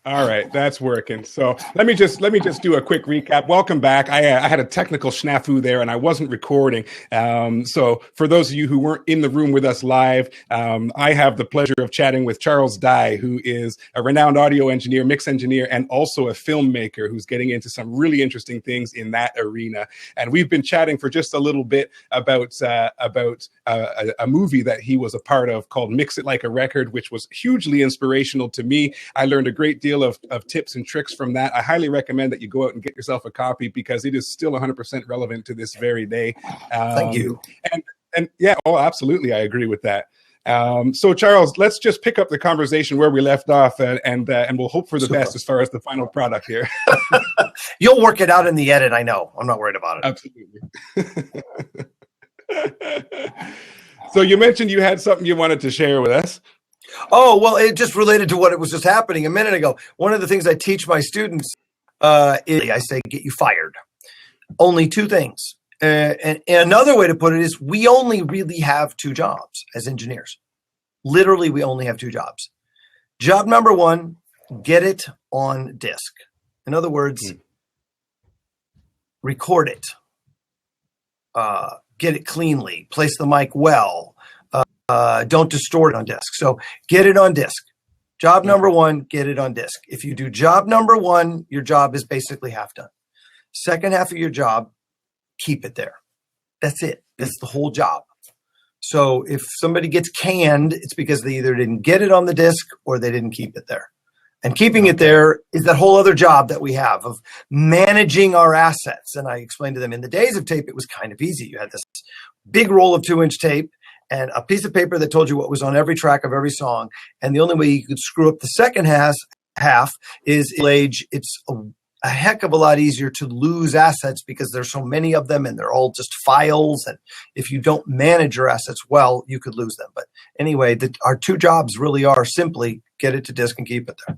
All right, that's working. So let me just do a quick recap. Welcome back. I had a technical snafu there, and I wasn't recording. So for those of you who weren't in the room with us live, I have the pleasure of chatting with Charles Dye, who is a renowned audio engineer, mix engineer, and also a filmmaker who's getting into some really interesting things in that arena. And we've been chatting for just a little bit about a movie that he was a part of called "Mix It Like a Record," which was hugely inspirational to me. I learned a great deal of tips and tricks from that. I highly recommend that you go out and get yourself a copy because it is still 100% relevant to this very day. Thank you. And yeah, oh, absolutely. I agree with that. So Charles, let's just pick up the conversation where we left off and we'll hope for the best as far as the final product here. You'll work it out in the edit. I know. I'm not worried about it. Absolutely. So you mentioned you had something you wanted to share with us. Oh, well, it just related to what it was just happening a minute ago. One of the things I teach my students is I say, get you fired. Only two things. And another way to put it is we only really have two jobs as engineers. Literally, we only have two jobs. Job number one, get it on disc. In other words, record it. Get it cleanly. Place the mic well. Don't distort it on disc. So get it on disc. Job number one, get it on disc. If you do job number one, your job is basically half done. Second half of your job, keep it there. That's it. That's the whole job. So if somebody gets canned, it's because they either didn't get it on the disc or they didn't keep it there. And keeping it there is that whole other job that we have of managing our assets. And I explained to them in the days of tape, it was kind of easy. You had this big roll of 2-inch tape and a piece of paper that told you what was on every track of every song. And the only way you could screw up the second half is it's a heck of a lot easier to lose assets because there's so many of them and they're all just files. And if you don't manage your assets well, you could lose them. But anyway, our two jobs really are simply get it to disk and keep it there.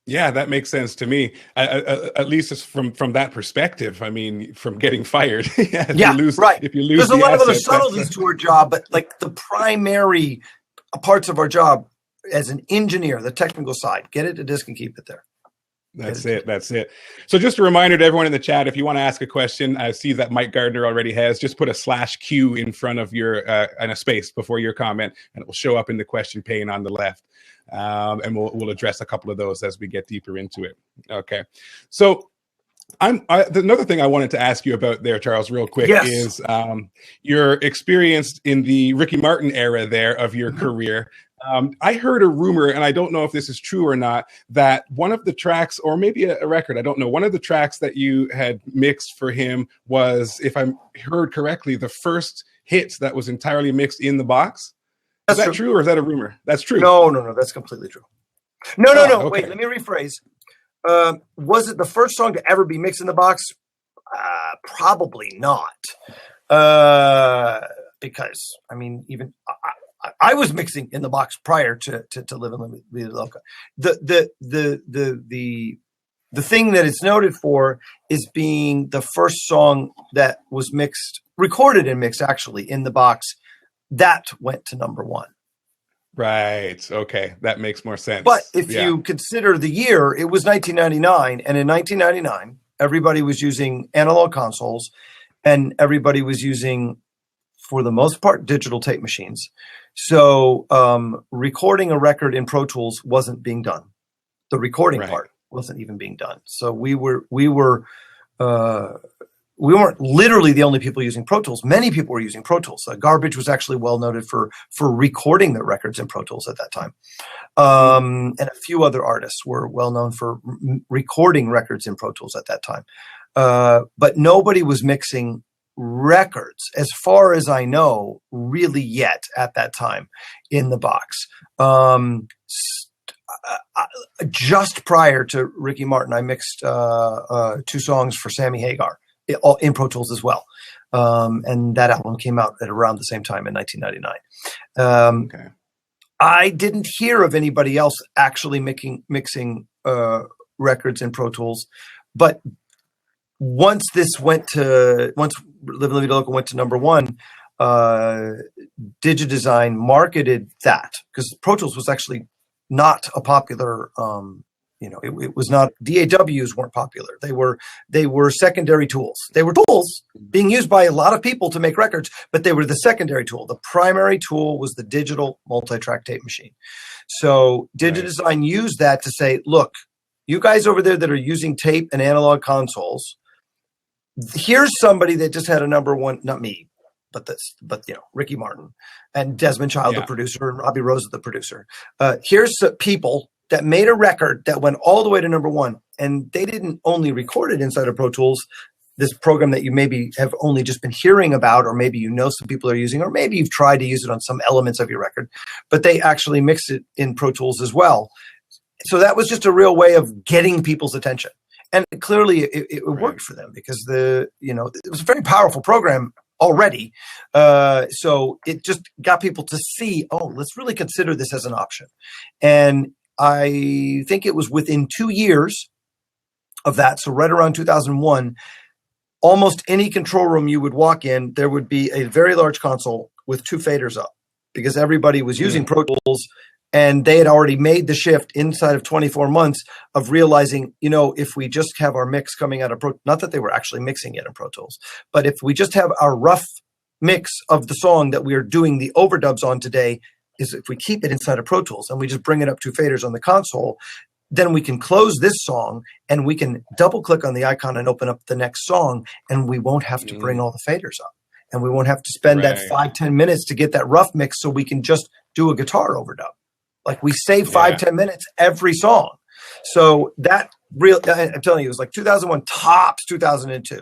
Yeah, that makes sense to me. At least from that perspective. I mean, from getting fired. If you lose, there's a lot of other subtleties to our job, but like the primary parts of our job as an engineer, the technical side, get it to disk and keep it there. That's it. So just a reminder to everyone in the chat, if you want to ask a question, I see that Mike Gardner already has, just put a /Q in front of your, and a space before your comment, and it will show up in the question pane on the left. And we'll address a couple of those as we get deeper into it. Okay. So another thing I wanted to ask you about there, Charles, real quick, is your experience in the Ricky Martin era there of your career. I heard a rumor, and I don't know if this is true or not, that one of the tracks, or maybe a record, I don't know, one of the tracks that you had mixed for him was, if I heard correctly, the first hit that was entirely mixed in the box. Is that true, or is that a rumor? That's true. No. That's completely true. No. Okay. Wait, let me rephrase. Was it the first song to ever be mixed in the box? Probably not. Because, I mean, even I was mixing in the box prior to Live and Leave Loca. The thing that it's noted for is being the first song that was recorded and mixed actually in the box. That went to number one. Right. Okay. That makes more sense. But if you consider the year, it was 1999. And in 1999, everybody was using analog consoles and everybody was using, for the most part, digital tape machines. So recording a record in Pro Tools wasn't being done. The recording part wasn't even being done. So we weren't literally the only people using Pro Tools. Many people were using Pro Tools. Garbage was actually well noted for recording their records in Pro Tools at that time. And a few other artists were well known for recording records in Pro Tools at that time. But nobody was mixing records, as far as I know, really yet at that time in the box. Just prior to Ricky Martin, I mixed 2 songs for Sammy Hagar in Pro Tools as well. And that album came out at around the same time in 1999. I didn't hear of anybody else actually mixing records in Pro Tools, but once Live and Leave Loca went to number one, DigiDesign marketed that, because Pro Tools was actually not a popular it was not, DAWs weren't popular. They were secondary tools. They were tools being used by a lot of people to make records, but they were the secondary tool. The primary tool was the digital multi-track tape machine. So DigiDesign used that to say, look, you guys over there that are using tape and analog consoles, here's somebody that just had a number one, not me, but Ricky Martin and Desmond Child, the producer, and Robbie Rosa, the producer. Here's people that made a record that went all the way to number one. And they didn't only record it inside of Pro Tools, this program that you maybe have only just been hearing about, or maybe some people are using, or maybe you've tried to use it on some elements of your record, but they actually mix it in Pro Tools as well. So that was just a real way of getting people's attention. And clearly it worked for them because it was a very powerful program already. So it just got people to see, let's really consider this as an option. And I think it was within 2 years of that, so right around 2001, almost any control room you would walk in, there would be a very large console with 2 faders up because everybody was using Pro Tools. And they had already made the shift inside of 24 months of realizing, if we just have our mix coming out of not that they were actually mixing it in Pro Tools, but if we just have our rough mix of the song that we are doing the overdubs on today, is if we keep it inside of Pro Tools and we just bring it up 2 faders on the console, then we can close this song and we can double click on the icon and open up the next song, and we won't have to bring all the faders up. And we won't have to spend that 5-10 minutes to get that rough mix, so we can just do a guitar overdub. Like we save 5-10 minutes every song. So that I'm telling you, it was like 2001 tops 2002.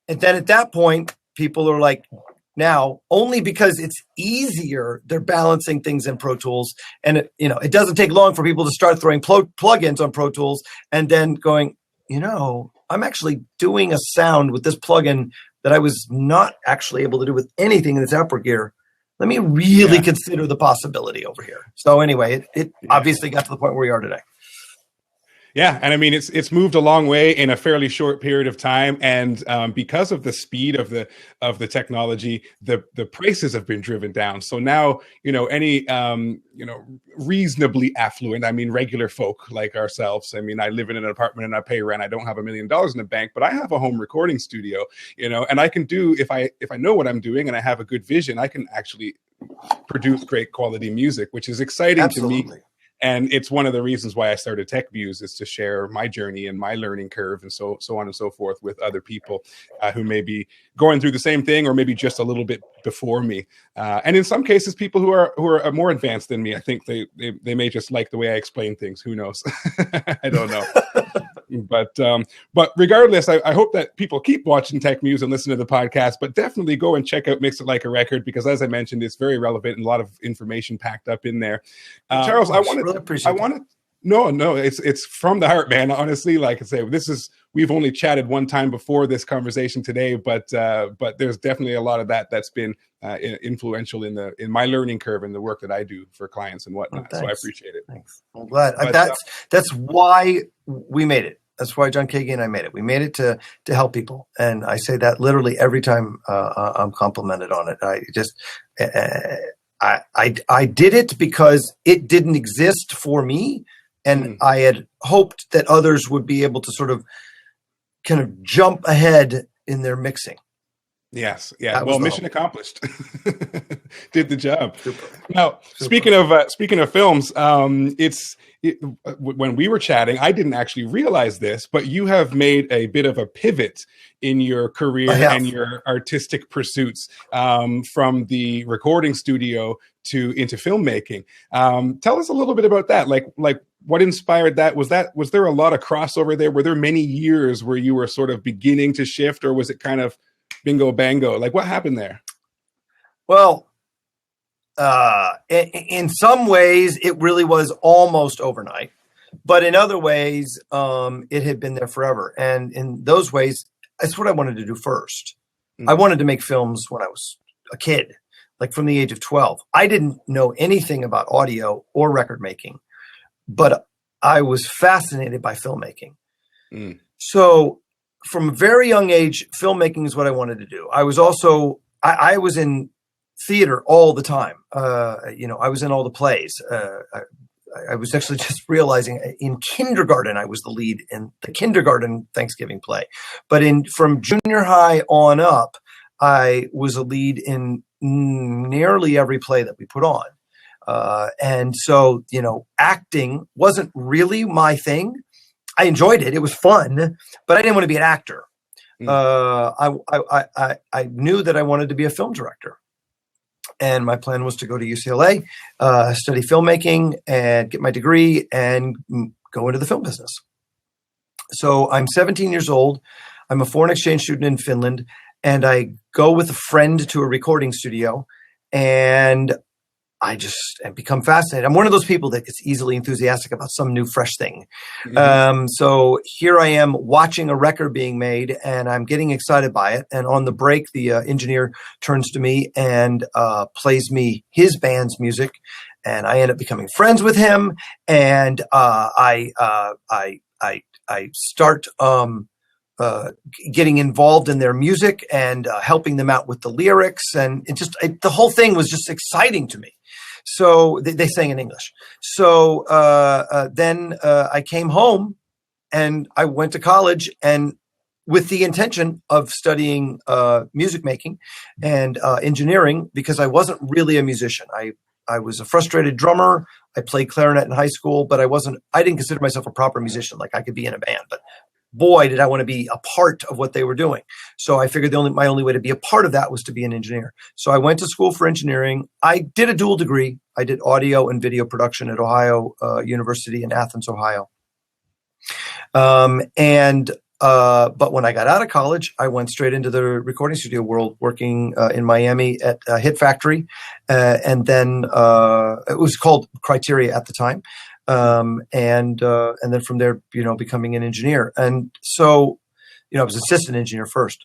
And then at that point, people are like, now only because it's easier, they're balancing things in Pro Tools. And it doesn't take long for people to start throwing plugins on Pro Tools and then going, I'm actually doing a sound with this plugin that I was not actually able to do with anything in this output gear. Let me really consider the possibility over here. So anyway, it obviously got to the point where we are today. Yeah, and I mean it's moved a long way in a fairly short period of time, and because of the speed of the technology, the prices have been driven down. So now any reasonably affluent, I mean regular folk like ourselves. I mean, I live in an apartment and I pay rent. I don't have $1 million in the bank, but I have a home recording studio. And I can do if I know what I'm doing and I have a good vision, I can actually produce great quality music, which is exciting to me. And it's one of the reasons why I started TechViews, is to share my journey and my learning curve and so on and so forth with other people who may be going through the same thing or maybe just a little bit before me. And in some cases, people who are more advanced than me. I think they may just like the way I explain things. Who knows? I don't know. But regardless, I hope that people keep watching TechViews and listen to the podcast, but definitely go and check out Mix It Like a Record, because as I mentioned, it's very relevant and a lot of information packed up in there. Charles, I wanted No, it's from the heart, man. Honestly, like I say, we've only chatted one time before this conversation today, but there's definitely a lot of that's been influential in my learning curve and the work that I do for clients and whatnot. So I appreciate it. Thanks. I'm glad. That's why we made it. That's why John Kagi and I made it. We made it to help people, and I say that literally every time I'm complimented on it. I did it because it didn't exist for me. And I had hoped that others would be able to sort of kind of jump ahead in their mixing. Yes. Yeah. Well, mission accomplished. Did the job. Super. Now, speaking of films, when we were chatting, I didn't actually realize this, but you have made a bit of a pivot in your career and your artistic pursuits from the recording studio into filmmaking. Tell us a little bit about that. Like what inspired that? Was there a lot of crossover there? Were there many years where you were sort of beginning to shift, or was it kind of bingo bango? Like what happened there? Well, in some ways it really was almost overnight, but in other ways, it had been there forever. And in those ways, that's what I wanted to do first. I wanted to make films when I was a kid, like from the age of 12. I didn't know anything about audio or record making, but I was fascinated by filmmaking. So from a very young age, filmmaking is what I wanted to do. I was also, I was in theater all the time. I was in all the plays. I was actually just realizing in kindergarten, I was the lead in the kindergarten Thanksgiving play. But from junior high on up, I was a lead in nearly every play that we put on. And so, acting wasn't really my thing. I enjoyed it. It was fun, but I didn't want to be an actor. I knew that I wanted to be a film director. And my plan was to go to UCLA, study filmmaking and get my degree and go into the film business. So I'm 17 years old. I'm a foreign exchange student in Finland, and I go with a friend to a recording studio, and I become fascinated. I'm one of those people that gets easily enthusiastic about some new, fresh thing. Mm-hmm. So here I am watching a record being made, and I'm getting excited by it. And on the break, the engineer turns to me and plays me his band's music, and I end up becoming friends with him. And I start getting involved in their music and helping them out with the lyrics, and the whole thing was just exciting to me. So they sang in English. So then I came home and I went to college, and with the intention of studying music making and engineering, because I wasn't really a musician. I was a frustrated drummer. I played clarinet in high school, but I didn't consider myself a proper musician. Like, I could be in a band, but boy, did I want to be a part of what they were doing. So I figured my only way to be a part of that was to be an engineer. So I went to school for engineering. I did a dual degree. I did audio and video production at Ohio University in Athens, Ohio. But when I got out of college, I went straight into the recording studio world, working in Miami at Hit Factory. And then it was called Criteria at the time. And then from there, becoming an engineer. And so, I was assistant engineer first.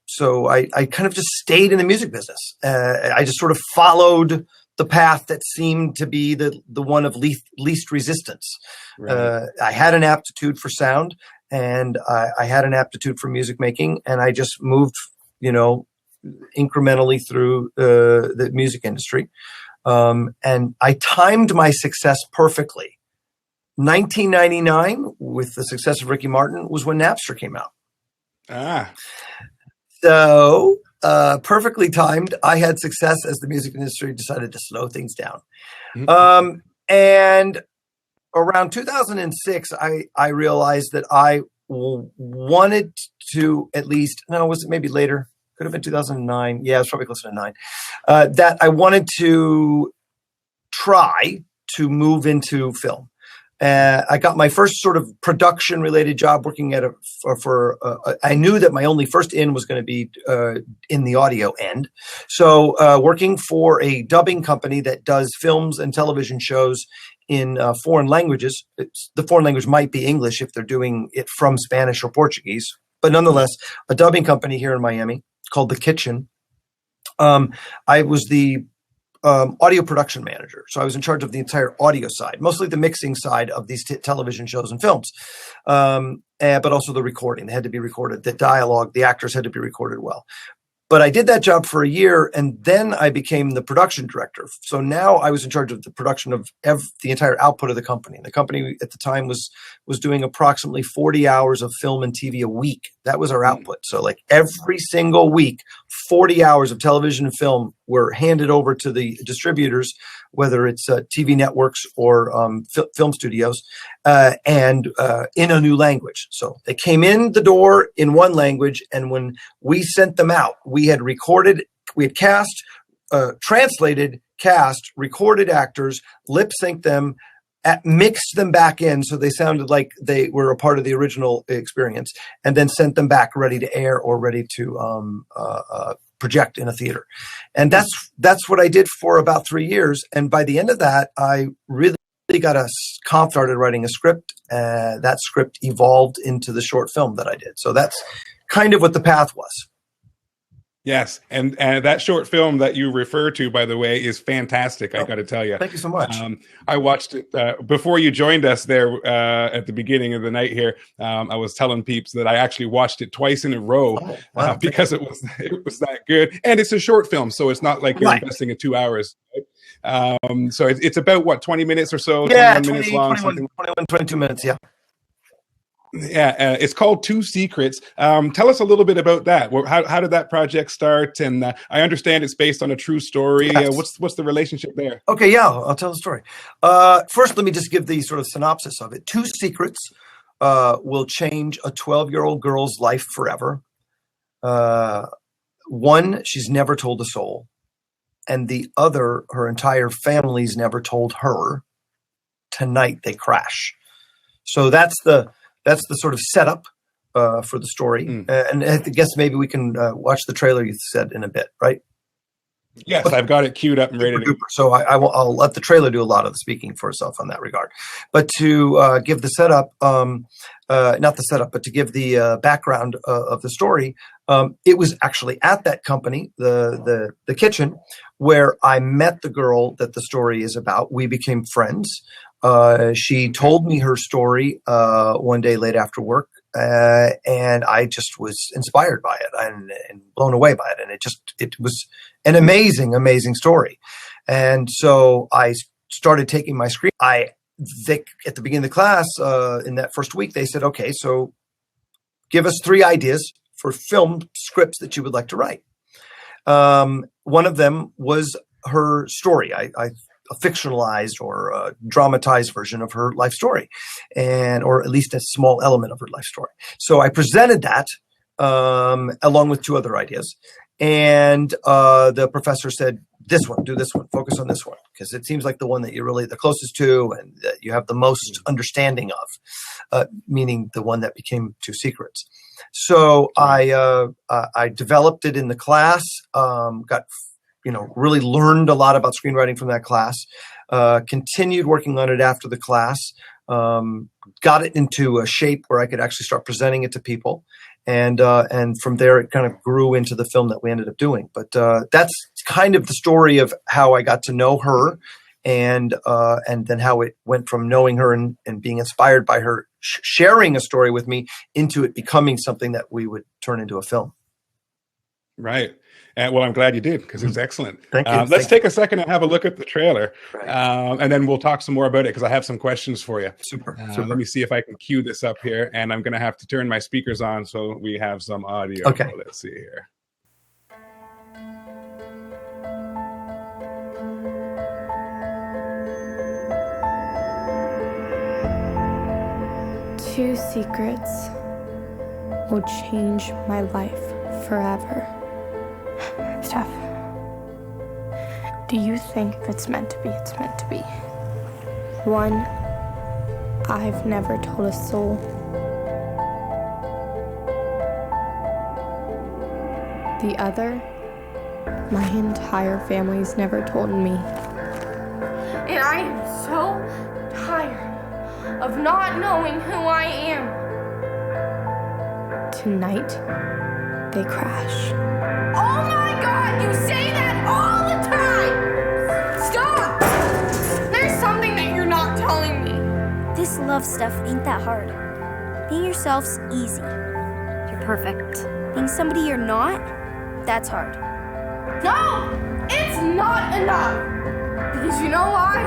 So I kind of just stayed in the music business. I just sort of followed the path that seemed to be the one of least resistance. Right. I had an aptitude for sound, and I had an aptitude for music making, and I just moved, incrementally through the music industry. And I timed my success perfectly. 1999, with the success of Ricky Martin, was when Napster came out. So perfectly timed. I had success as the music industry decided to slow things down. Mm-hmm. And around 2006, I realized that I wanted to was it maybe later? Could have been 2009. Yeah, it was probably closer to 9. That I wanted to try to move into film. I got my first sort of production-related job working at I knew that my only first in was going to be in the audio end. So working for a dubbing company that does films and television shows in foreign languages. The foreign language might be English if they're doing it from Spanish or Portuguese. But nonetheless, a dubbing company here in Miami called The Kitchen. I was the audio production manager. So I was in charge of the entire audio side, mostly the mixing side of these television shows and films, but also the recording. They had to be recorded. The dialogue, the actors had to be recorded well. But I did that job for a year, and then I became the production director. So now I was in charge of the production of the entire output of the company. The company at the time was doing approximately 40 hours of film and TV a week. That was our output. So like every single week, 40 hours of television and film were handed over to the distributors, whether it's TV networks or film studios, and in a new language. So they came in the door in one language, and when we sent them out, we had cast, translated, cast, recorded actors, lip synced them, mixed them back in so they sounded like they were a part of the original experience, and then sent them back ready to air or ready to project in a theater. And that's what I did for about 3 years. And by the end of that, I really started writing a script. That script evolved into the short film that I did. So that's kind of what the path was. Yes, and that short film that you refer to, by the way, is fantastic. I got to tell you. Thank you so much. I watched it before you joined us there at the beginning of the night here. I was telling peeps that I actually watched it twice in a row because it was that good. And it's a short film, so it's not like you're investing in 2 hours. Right? So it's about what, 20 minutes or so, Yeah, 21 minutes long, something. 22 minutes. Yeah. Yeah, it's called Two Secrets. Tell us a little bit about that. How did that project start? And I understand it's based on a true story. Yes. What's the relationship there? Okay, yeah, I'll tell the story. First, let me just give the sort of synopsis of it. Two Secrets will change a 12-year-old girl's life forever. One, she's never told a soul. And the other, her entire family's never told her. Tonight, they crash. So that's the sort of setup for the story. And I guess maybe we can watch the trailer you said in a bit, right? Yes, I've got it queued up and ready to go. So I'll let the trailer do a lot of the speaking for itself on that regard. But to give the setup, not the setup, but to give the background of the story, it was actually at that company, the kitchen, where I met the girl that the story is about. We became friends. She told me her story one day late after work, and I just was inspired by it and blown away by it. And it was an amazing, amazing story. And so I started taking my screen. At the beginning of the class, in that first week, they said, okay, so give us 3 ideas for film scripts that you would like to write. One of them was her story. A fictionalized or a dramatized version of her life story, or at least a small element of her life story. So I presented that along with 2 other ideas. And the professor said, do this one, focus on this one, because it seems like the one that you're really the closest to and that you have the most understanding of, meaning the one that became Two Secrets. So I developed it in the class, really learned a lot about screenwriting from that class, continued working on it after the class, got it into a shape where I could actually start presenting it to people. And from there, it kind of grew into the film that we ended up doing. But that's kind of the story of how I got to know her, and then how it went from knowing her and being inspired by her sharing a story with me into it becoming something that we would turn into a film. Right. Well, I'm glad you did, because it's excellent. Thank you. Let's take a second and have a look at the trailer, Right. And then we'll talk some more about it, because I have some questions for you. Super. Let me see if I can cue this up here, and I'm going to have to turn my speakers on so we have some audio. Okay. Let's see here. Two secrets will change my life forever. Steph, do you think if it's meant to be, it's meant to be? One, I've never told a soul. The other, my entire family's never told me. And I am so tired of not knowing who I am. Tonight, they crash. Oh my God, you say that all the time! Stop! There's something that you're not telling me. This love stuff ain't that hard. Being yourself's easy. You're perfect. Being somebody you're not, that's hard. No! It's not enough! Because you know why?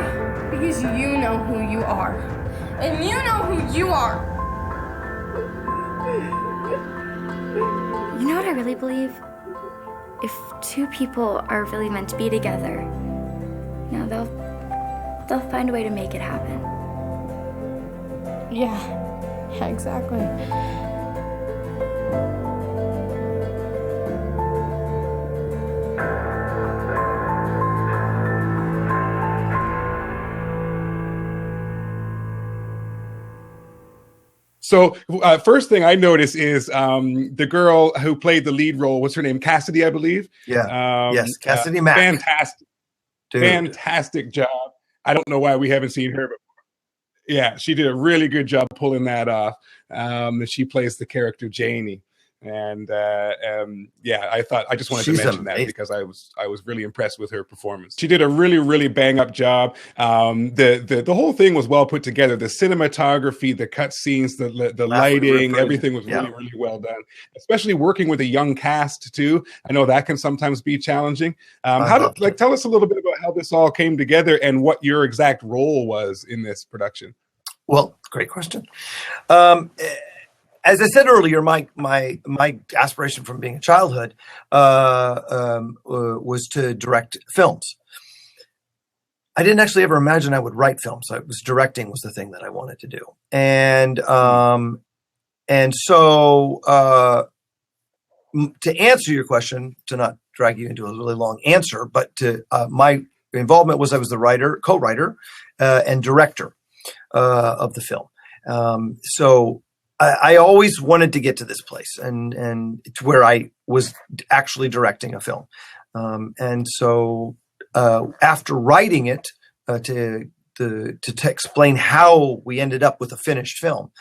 Because you know who you are. And you know who you are. You know what I really believe? If 2 people are really meant to be together, they'll find a way to make it happen. Yeah, exactly. So first thing I noticed is the girl who played the lead role, what's her name? Cassidy, I believe. Yeah. Yes, Cassidy Mack. Fantastic. Dude. Fantastic job. I don't know why we haven't seen her before. Yeah, she did a really good job pulling that off. She plays the character Janie. And yeah, I just wanted She's to mention amazing. that because I was really impressed with her performance. She did a really bang up job. The whole thing was well put together. The cinematography, the cut scenes, the lighting, everything was really well done. Especially working with a young cast too. I know that can sometimes be challenging. Tell us a little bit about how this all came together and what your exact role was in this production. Well, great question. As I said earlier, my aspiration from being a childhood was to direct films. I didn't actually ever imagine I would write films. Directing was the thing that I wanted to do, and so to answer your question, to not drag you into a really long answer, but to my involvement was I was the writer, co-writer, and director of the film. So I always wanted to get to this place and to where I was actually directing a film. And so after writing it to explain how we ended up with a finished film,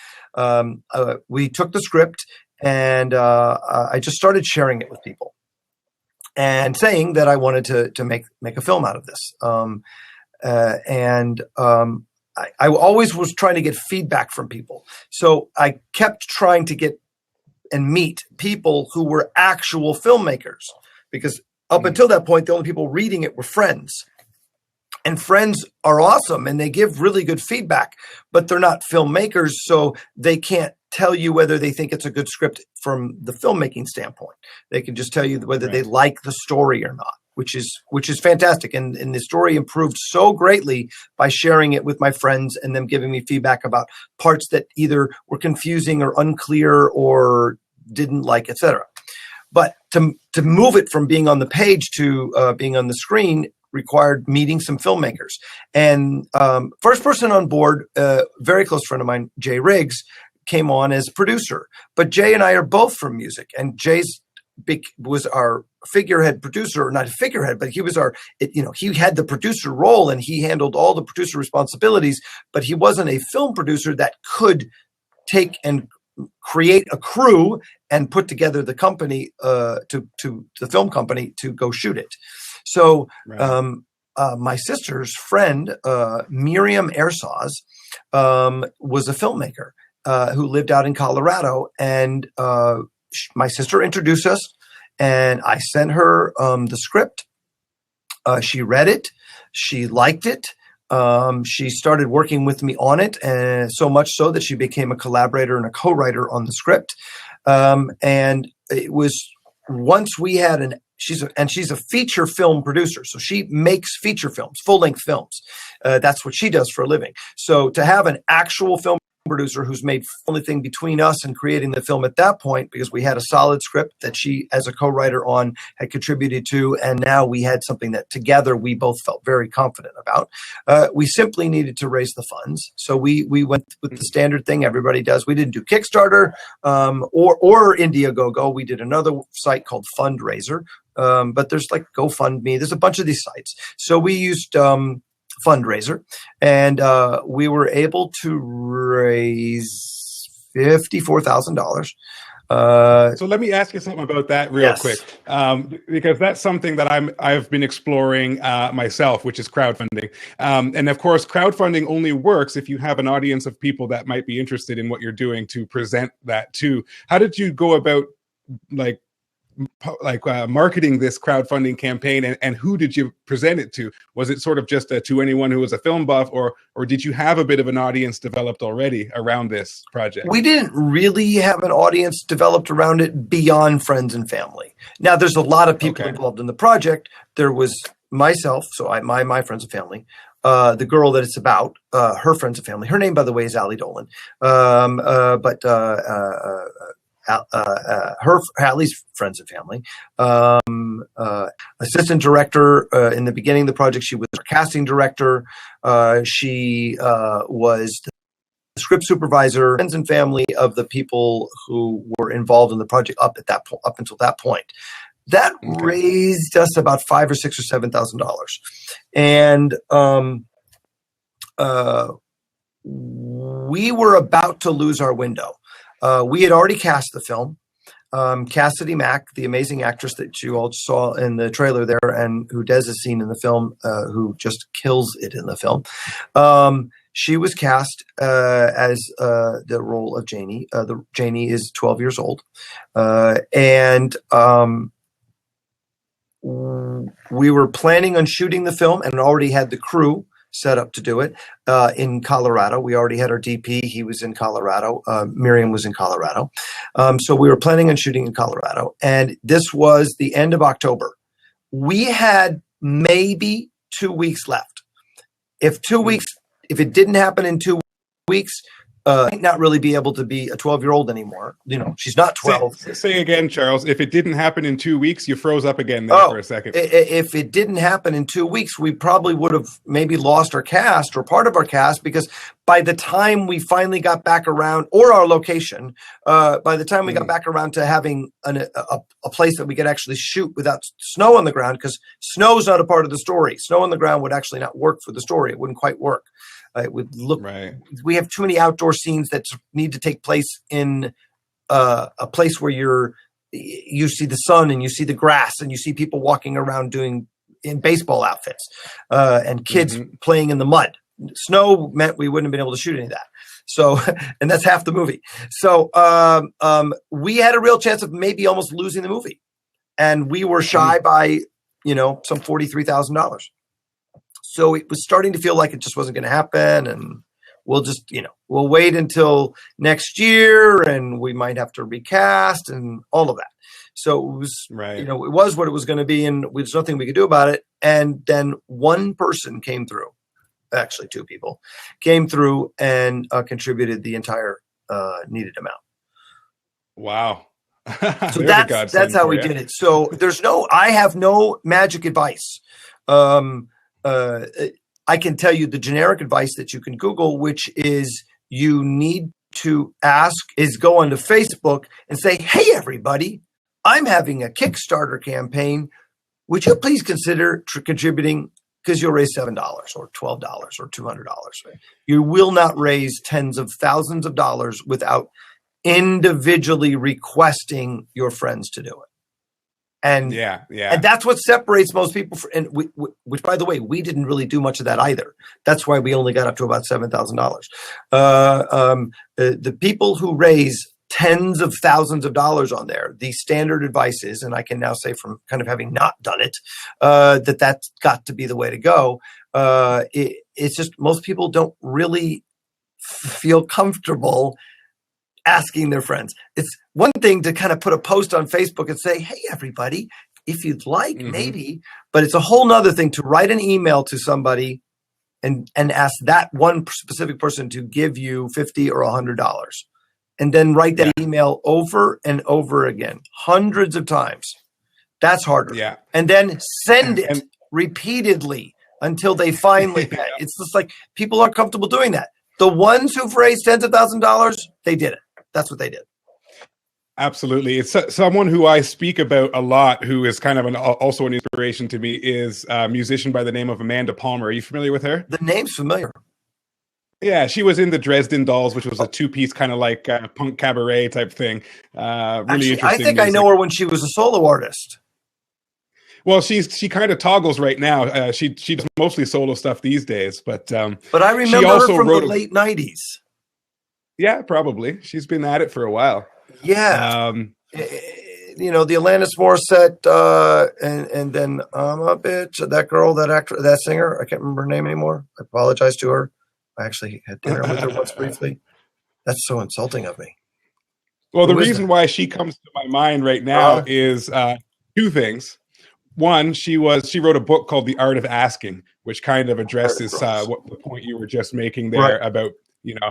we took the script and I just started sharing it with people and saying that I wanted to make a film out of this. I always was trying to get feedback from people. So I kept trying to get and meet people who were actual filmmakers, because up until that point, the only people reading it were friends. And friends are awesome and they give really good feedback, but they're not filmmakers, so they can't tell you whether they think it's a good script from the filmmaking standpoint. They can just tell you whether they like the story or not, which is fantastic. And the story improved so greatly by sharing it with my friends and them giving me feedback about parts that either were confusing or unclear or didn't like, etc. But to move it from being on the page to being on the screen required meeting some filmmakers. And first person on board, very close friend of mine, Jay Riggs, came on as producer. But Jay and I are both from music, and was our figurehead producer, not a figurehead, but he was he had the producer role and he handled all the producer responsibilities, but he wasn't a film producer that could take and create a crew and put together the company to the film company to go shoot it. So my sister's friend, Miriam Airsaz, was a filmmaker who lived out in Colorado, and my sister introduced us, and I sent her the script. She read it. She liked it. She started working with me on it, and so much so that she became a collaborator and a co-writer on the script. And it was once we had she's a feature film producer. So she makes feature films, full-length films. That's what she does for a living. So to have an actual film producer who's made the only thing between us and creating the film at that point, because we had a solid script that she, as a co-writer on, had contributed to, and now we had something that together we both felt very confident about. We simply needed to raise the funds, so we went with the standard thing everybody does. We didn't do Kickstarter or Indiegogo. We did another site called Fundraiser, but there's like GoFundMe. There's a bunch of these sites. So we used Fundraiser, and we were able to raise $54,000. So let me ask you something about that real quick, because that's something that I've been exploring myself, which is crowdfunding. And of course, crowdfunding only works if you have an audience of people that might be interested in what you're doing to present that to. How did you go about marketing this crowdfunding campaign, and who did you present it to? Was it sort of just to anyone who was a film buff, or did you have a bit of an audience developed already around this project? We didn't really have an audience developed around it beyond friends and family. Now, there's a lot of people involved in the project. There was myself, so my friends and family, the girl that it's about, her friends and family. Her name, by the way, is Allie Dolan. Hallie's friends and family, assistant director in the beginning of the project. She was a casting director. She was the script supervisor, friends and family of the people who were involved in the project up until that point. That raised us about $5,000 or $6,000 or $7,000, and we were about to lose our window. We had already cast the film. Cassidy Mack, the amazing actress that you all saw in the trailer there, and who Des has seen in the film, who just kills it in the film. She was cast as the role of Janie. Janie is 12 years old, and we were planning on shooting the film and already had the crew set up to do it in Colorado. We already had our DP. He was in Colorado. Miriam was in Colorado. So we were planning on shooting in Colorado. And this was the end of October. We had maybe 2 weeks left. If it didn't happen in 2 weeks, might not really be able to be a 12-year-old anymore. You know, she's not 12. Say again, Charles. If it didn't happen in 2 weeks, you froze up again there for a second. If it didn't happen in 2 weeks, we probably would have maybe lost our cast or part of our cast, because by the time we finally got back around, or our location, by the time we got back around to having a place that we could actually shoot without snow on the ground, because snow's not a part of the story. Snow on the ground would actually not work for the story. It wouldn't quite work. It would look. Right. We have too many outdoor scenes that need to take place in a place where you see the sun and you see the grass and you see people walking around in baseball outfits and kids playing in the mud. Snow meant we wouldn't have been able to shoot any of that. So, and that's half the movie. So we had a real chance of maybe almost losing the movie, and we were shy by some $43,000. So it was starting to feel like it just wasn't going to happen, and we'll just, we'll wait until next year, and we might have to recast and all of that. So it was, it was what it was going to be, and there's nothing we could do about it. And then one person came through, actually two people came through and contributed the entire needed amount. Wow. So that's how we did it. So I have no magic advice. I can tell you the generic advice that you can Google, which is you need to go onto Facebook and say, hey, everybody, I'm having a Kickstarter campaign. Would you please consider contributing? Because you'll raise $7 or $12 or $200. Right? You will not raise tens of thousands of dollars without individually requesting your friends to do it. And and that's what separates most people. Which, by the way, we didn't really do much of that either. That's why we only got up to about $7,000. The people who raise tens of thousands of dollars on there, the standard advice is, and I can now say from kind of having not done it, that's got to be the way to go. It's just most people don't really feel comfortable asking their friends. It's one thing to kind of put a post on Facebook and say, hey, everybody, if you'd like, maybe, but it's a whole nother thing to write an email to somebody and ask that one specific person to give you $50 or $100, and then write that email over and over again, hundreds of times. That's harder. Yeah. And then send it repeatedly until they finally pay. It's just like people aren't comfortable doing that. The ones who've raised tens of thousands of dollars, they did it. That's what they did. Absolutely. It's someone who I speak about a lot, who is kind of also an inspiration to me, is a musician by the name of Amanda Palmer. Are you familiar with her? The name's familiar. Yeah, she was in the Dresden Dolls, which was a two-piece kind of like punk cabaret type thing. Really Actually, interesting. I think music. I know her when she was a solo artist. Well, she kind of toggles right now. She does mostly solo stuff these days, but I remember her from the late 90s. Yeah, probably. She's been at it for a while. Yeah. The Alanis Morissette, and then a bitch, that girl, that actor, that singer, I can't remember her name anymore. I apologize to her. I actually had dinner with her once briefly. That's so insulting of me. Well, the reason why she comes to my mind right now is two things. One, she wrote a book called The Art of Asking, which kind of addresses what the point you were just making there about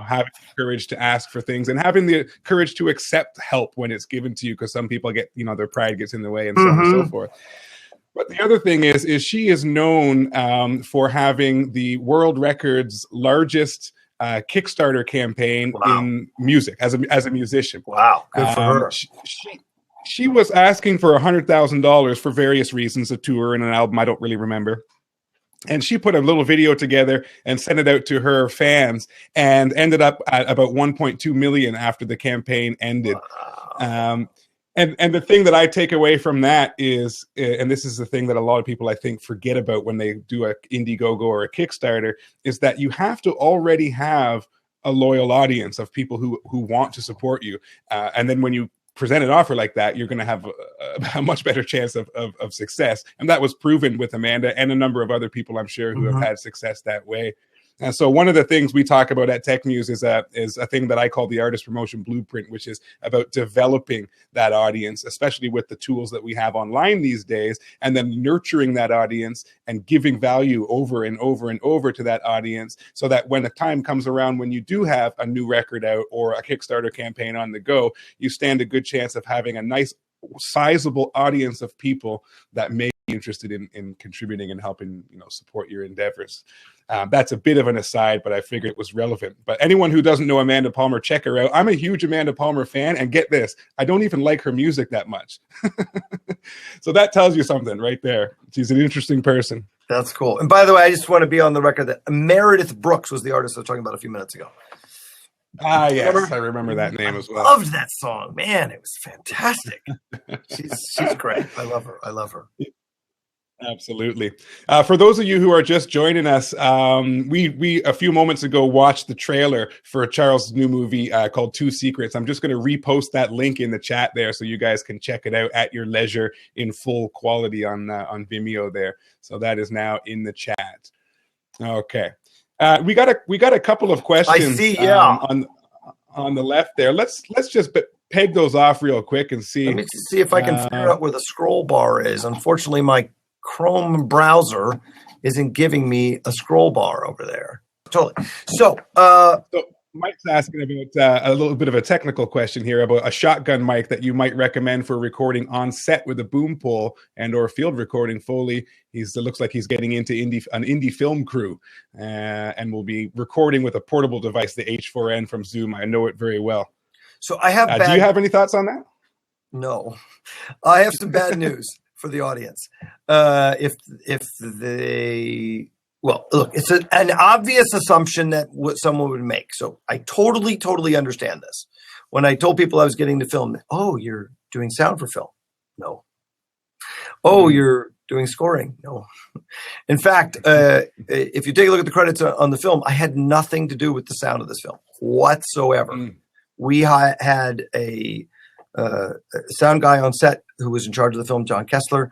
having the courage to ask for things and having the courage to accept help when it's given to you, because some people get their pride gets in the way and so on and so forth. But the other thing is she is known for having the world record's largest Kickstarter campaign in music as a musician. Wow, good for her. She was asking for $100,000 for various reasons, a tour and an album, I don't really remember. And she put a little video together and sent it out to her fans, and ended up at about 1.2 million after the campaign ended. And the thing that I take away from that is, and this is the thing that a lot of people I think forget about when they do a Indiegogo or a Kickstarter, is that you have to already have a loyal audience of people who want to support you. And then when you present an offer like that, you're going to have a much better chance of success. And that was proven with Amanda and a number of other people, I'm sure, who have had success that way. And so one of the things we talk about at Tech Muse is a thing that I call the artist promotion blueprint, which is about developing that audience, especially with the tools that we have online these days, and then nurturing that audience and giving value over and over and over to that audience, so that when the time comes around when you do have a new record out or a Kickstarter campaign on the go, you stand a good chance of having a nice sizable audience of people that may be interested in contributing and helping, support your endeavors. That's a bit of an aside, but I figured it was relevant. But anyone who doesn't know Amanda Palmer, check her out. I'm a huge Amanda Palmer fan, and get this, I don't even like her music that much. So that tells you something right there. She's an interesting person. That's cool. And by the way, I just want to be on the record that Meredith Brooks was the artist I was talking about a few minutes ago. Yes, I remember that name as well. I loved that song, man. It was fantastic. She's great. I love her. Absolutely. For those of you who are just joining us, we a few moments ago watched the trailer for Charles' new movie called Two Secrets. I'm just going to repost that link in the chat there so you guys can check it out at your leisure in full quality on Vimeo there. So that is now in the chat. Okay. We got a couple of questions. I see, yeah. On the left there. Let's just peg those off real quick and see. Let me just see if I can figure out where the scroll bar is. Unfortunately, my Chrome browser isn't giving me a scroll bar over there. Totally. So Mike's asking about a little bit of a technical question here about a shotgun mic that you might recommend for recording on set with a boom pole and or field recording Foley. It looks like he's getting into an indie film crew and will be recording with a portable device, the H4n from Zoom. I know it very well. So I have do you have any thoughts on that? No. I have some bad news for the audience. Look, it's an obvious assumption that someone would make. So I totally understand this. When I told people I was getting to film, oh, you're doing sound for film? No. Oh, you're doing scoring? No. In fact, if you take a look at the credits on the film, I had nothing to do with the sound of this film whatsoever. We had a sound guy on set who was in charge of the film, John Kessler.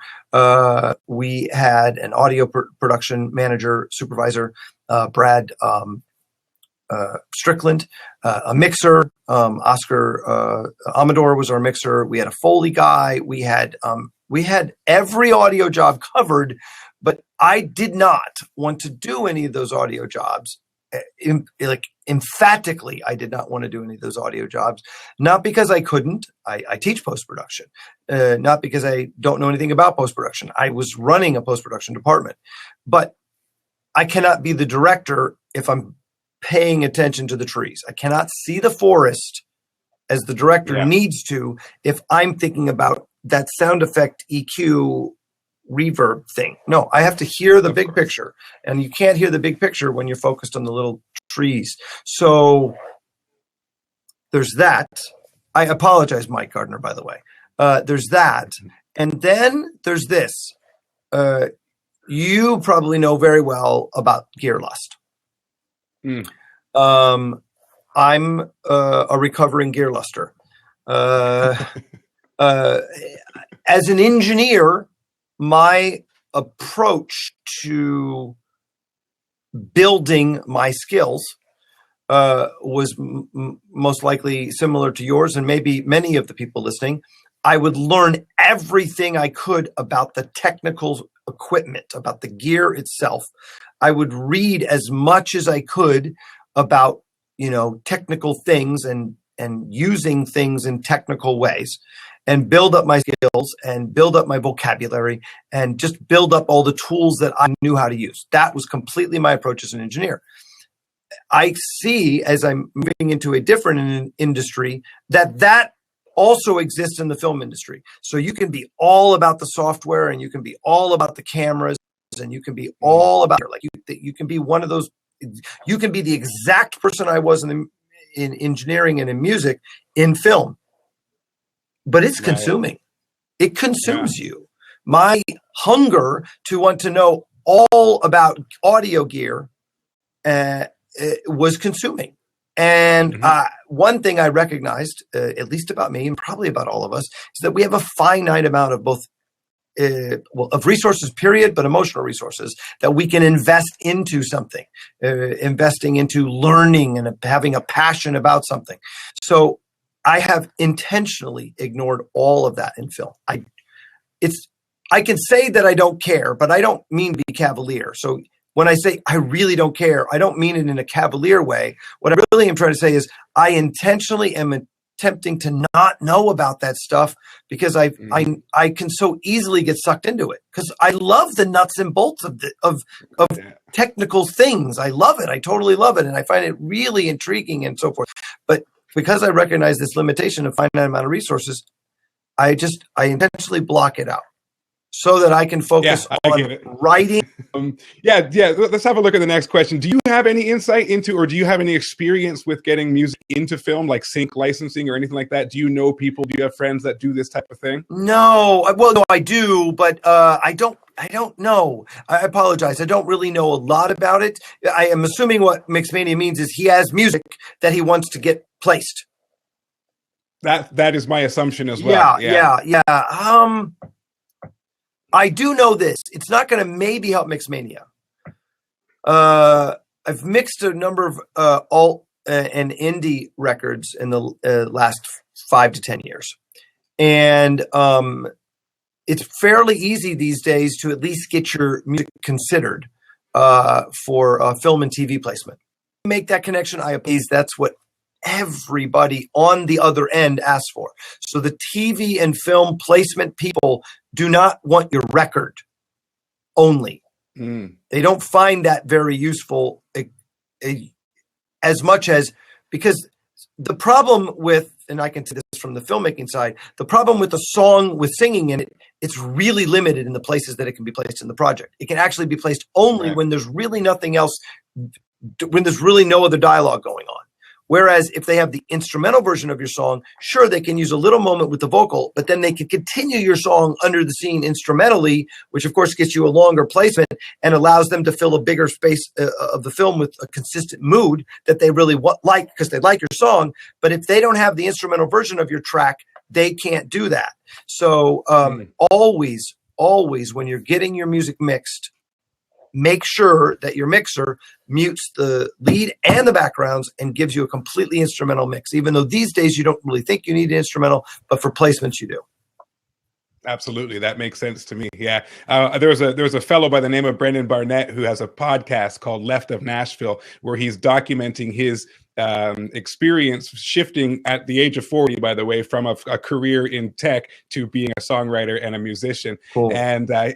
We had an audio production manager, supervisor, Brad Strickland, a mixer, Oscar Amador was our mixer. We had a Foley guy. We had every audio job covered, but I did not want to do any of those audio jobs. Emphatically, I did not want to do any of those audio jobs, not because I couldn't. I teach post-production, not because I don't know anything about post-production. I was running a post-production department, but I cannot be the director if I'm paying attention to the trees. I cannot see the forest as the director needs to if I'm thinking about that sound effect EQ reverb thing. No, I have to hear the big picture, and you can't hear the big picture when you're focused on the little trees. So there's that. I apologize, Mike Gardner, by the way. There's that. And then there's this. You probably know very well about gear lust. I'm a recovering gear luster. As an engineer, my approach to building my skills was most likely similar to yours and maybe many of the people listening. I would learn everything I could about the technical equipment, about the gear itself. I would read as much as I could about, technical things and using things in technical ways, and build up my skills and build up my vocabulary and just build up all the tools that I knew how to use. That was completely my approach as an engineer. I see, as I'm moving into a different industry, that also exists in the film industry. So you can be all about the software, and you can be all about the cameras, and you can be all about, you can be one of those, you can be the exact person I was in engineering and in music in film. but it's Right. consuming. It consumes you. My hunger to want to know all about audio gear was consuming. And one thing I recognized, at least about me and probably about all of us, is that we have a finite amount of both of resources, period, but emotional resources that we can invest into something, investing into learning and having a passion about something. So I have intentionally ignored all of that in film. I can say that I don't care, but I don't mean to be cavalier. So when I say I really don't care, I don't mean it in a cavalier way. What I really am trying to say is I intentionally am attempting to not know about that stuff because I can so easily get sucked into it because I love the nuts and bolts of technical things. I love it. I totally love it. And I find it really intriguing and so forth. But because I recognize this limitation of finite amount of resources, I intentionally block it out so that I can focus on writing. Let's have a look at the next question. Do you have any insight into, or do you have any experience with getting music into film, like sync licensing or anything like that? Do you know people? Do you have friends that do this type of thing? No, well, no, I do, but I don't know. I apologize. I don't really know a lot about it. I am assuming what Mixmania means is he has music that he wants to get placed. That is my assumption as well. Yeah. I do know this. It's not going to maybe help Mixmania. I've mixed a number of alt and indie records in the last 5 to 10 years. And it's fairly easy these days to at least get your music considered for film and TV placement. Make that connection. That's what everybody on the other end asks for. So the TV and film placement people do not want your record only. They don't find that very useful as much as, because the problem with, and I can say this from the filmmaking side, the problem with a song with singing in it, it's really limited in the places that it can be placed in the project. It can actually be placed only when there's really nothing else, when there's really no other dialogue going on. Whereas if they have the instrumental version of your song, sure, they can use a little moment with the vocal, but then they can continue your song under the scene instrumentally, which of course gets you a longer placement and allows them to fill a bigger space of the film with a consistent mood that they really like because they like your song. But if they don't have the instrumental version of your track, they can't do that. So always when you're getting your music mixed, make sure that your mixer mutes the lead and the backgrounds and gives you a completely instrumental mix, even though these days you don't really think you need an instrumental, but for placements you do. Absolutely. That makes sense to me. Yeah. There was a fellow by the name of Brendan Barnett who has a podcast called Left of Nashville, where he's documenting his experience shifting at the age of 40, by the way, from a career in tech to being a songwriter and a musician. Cool. And the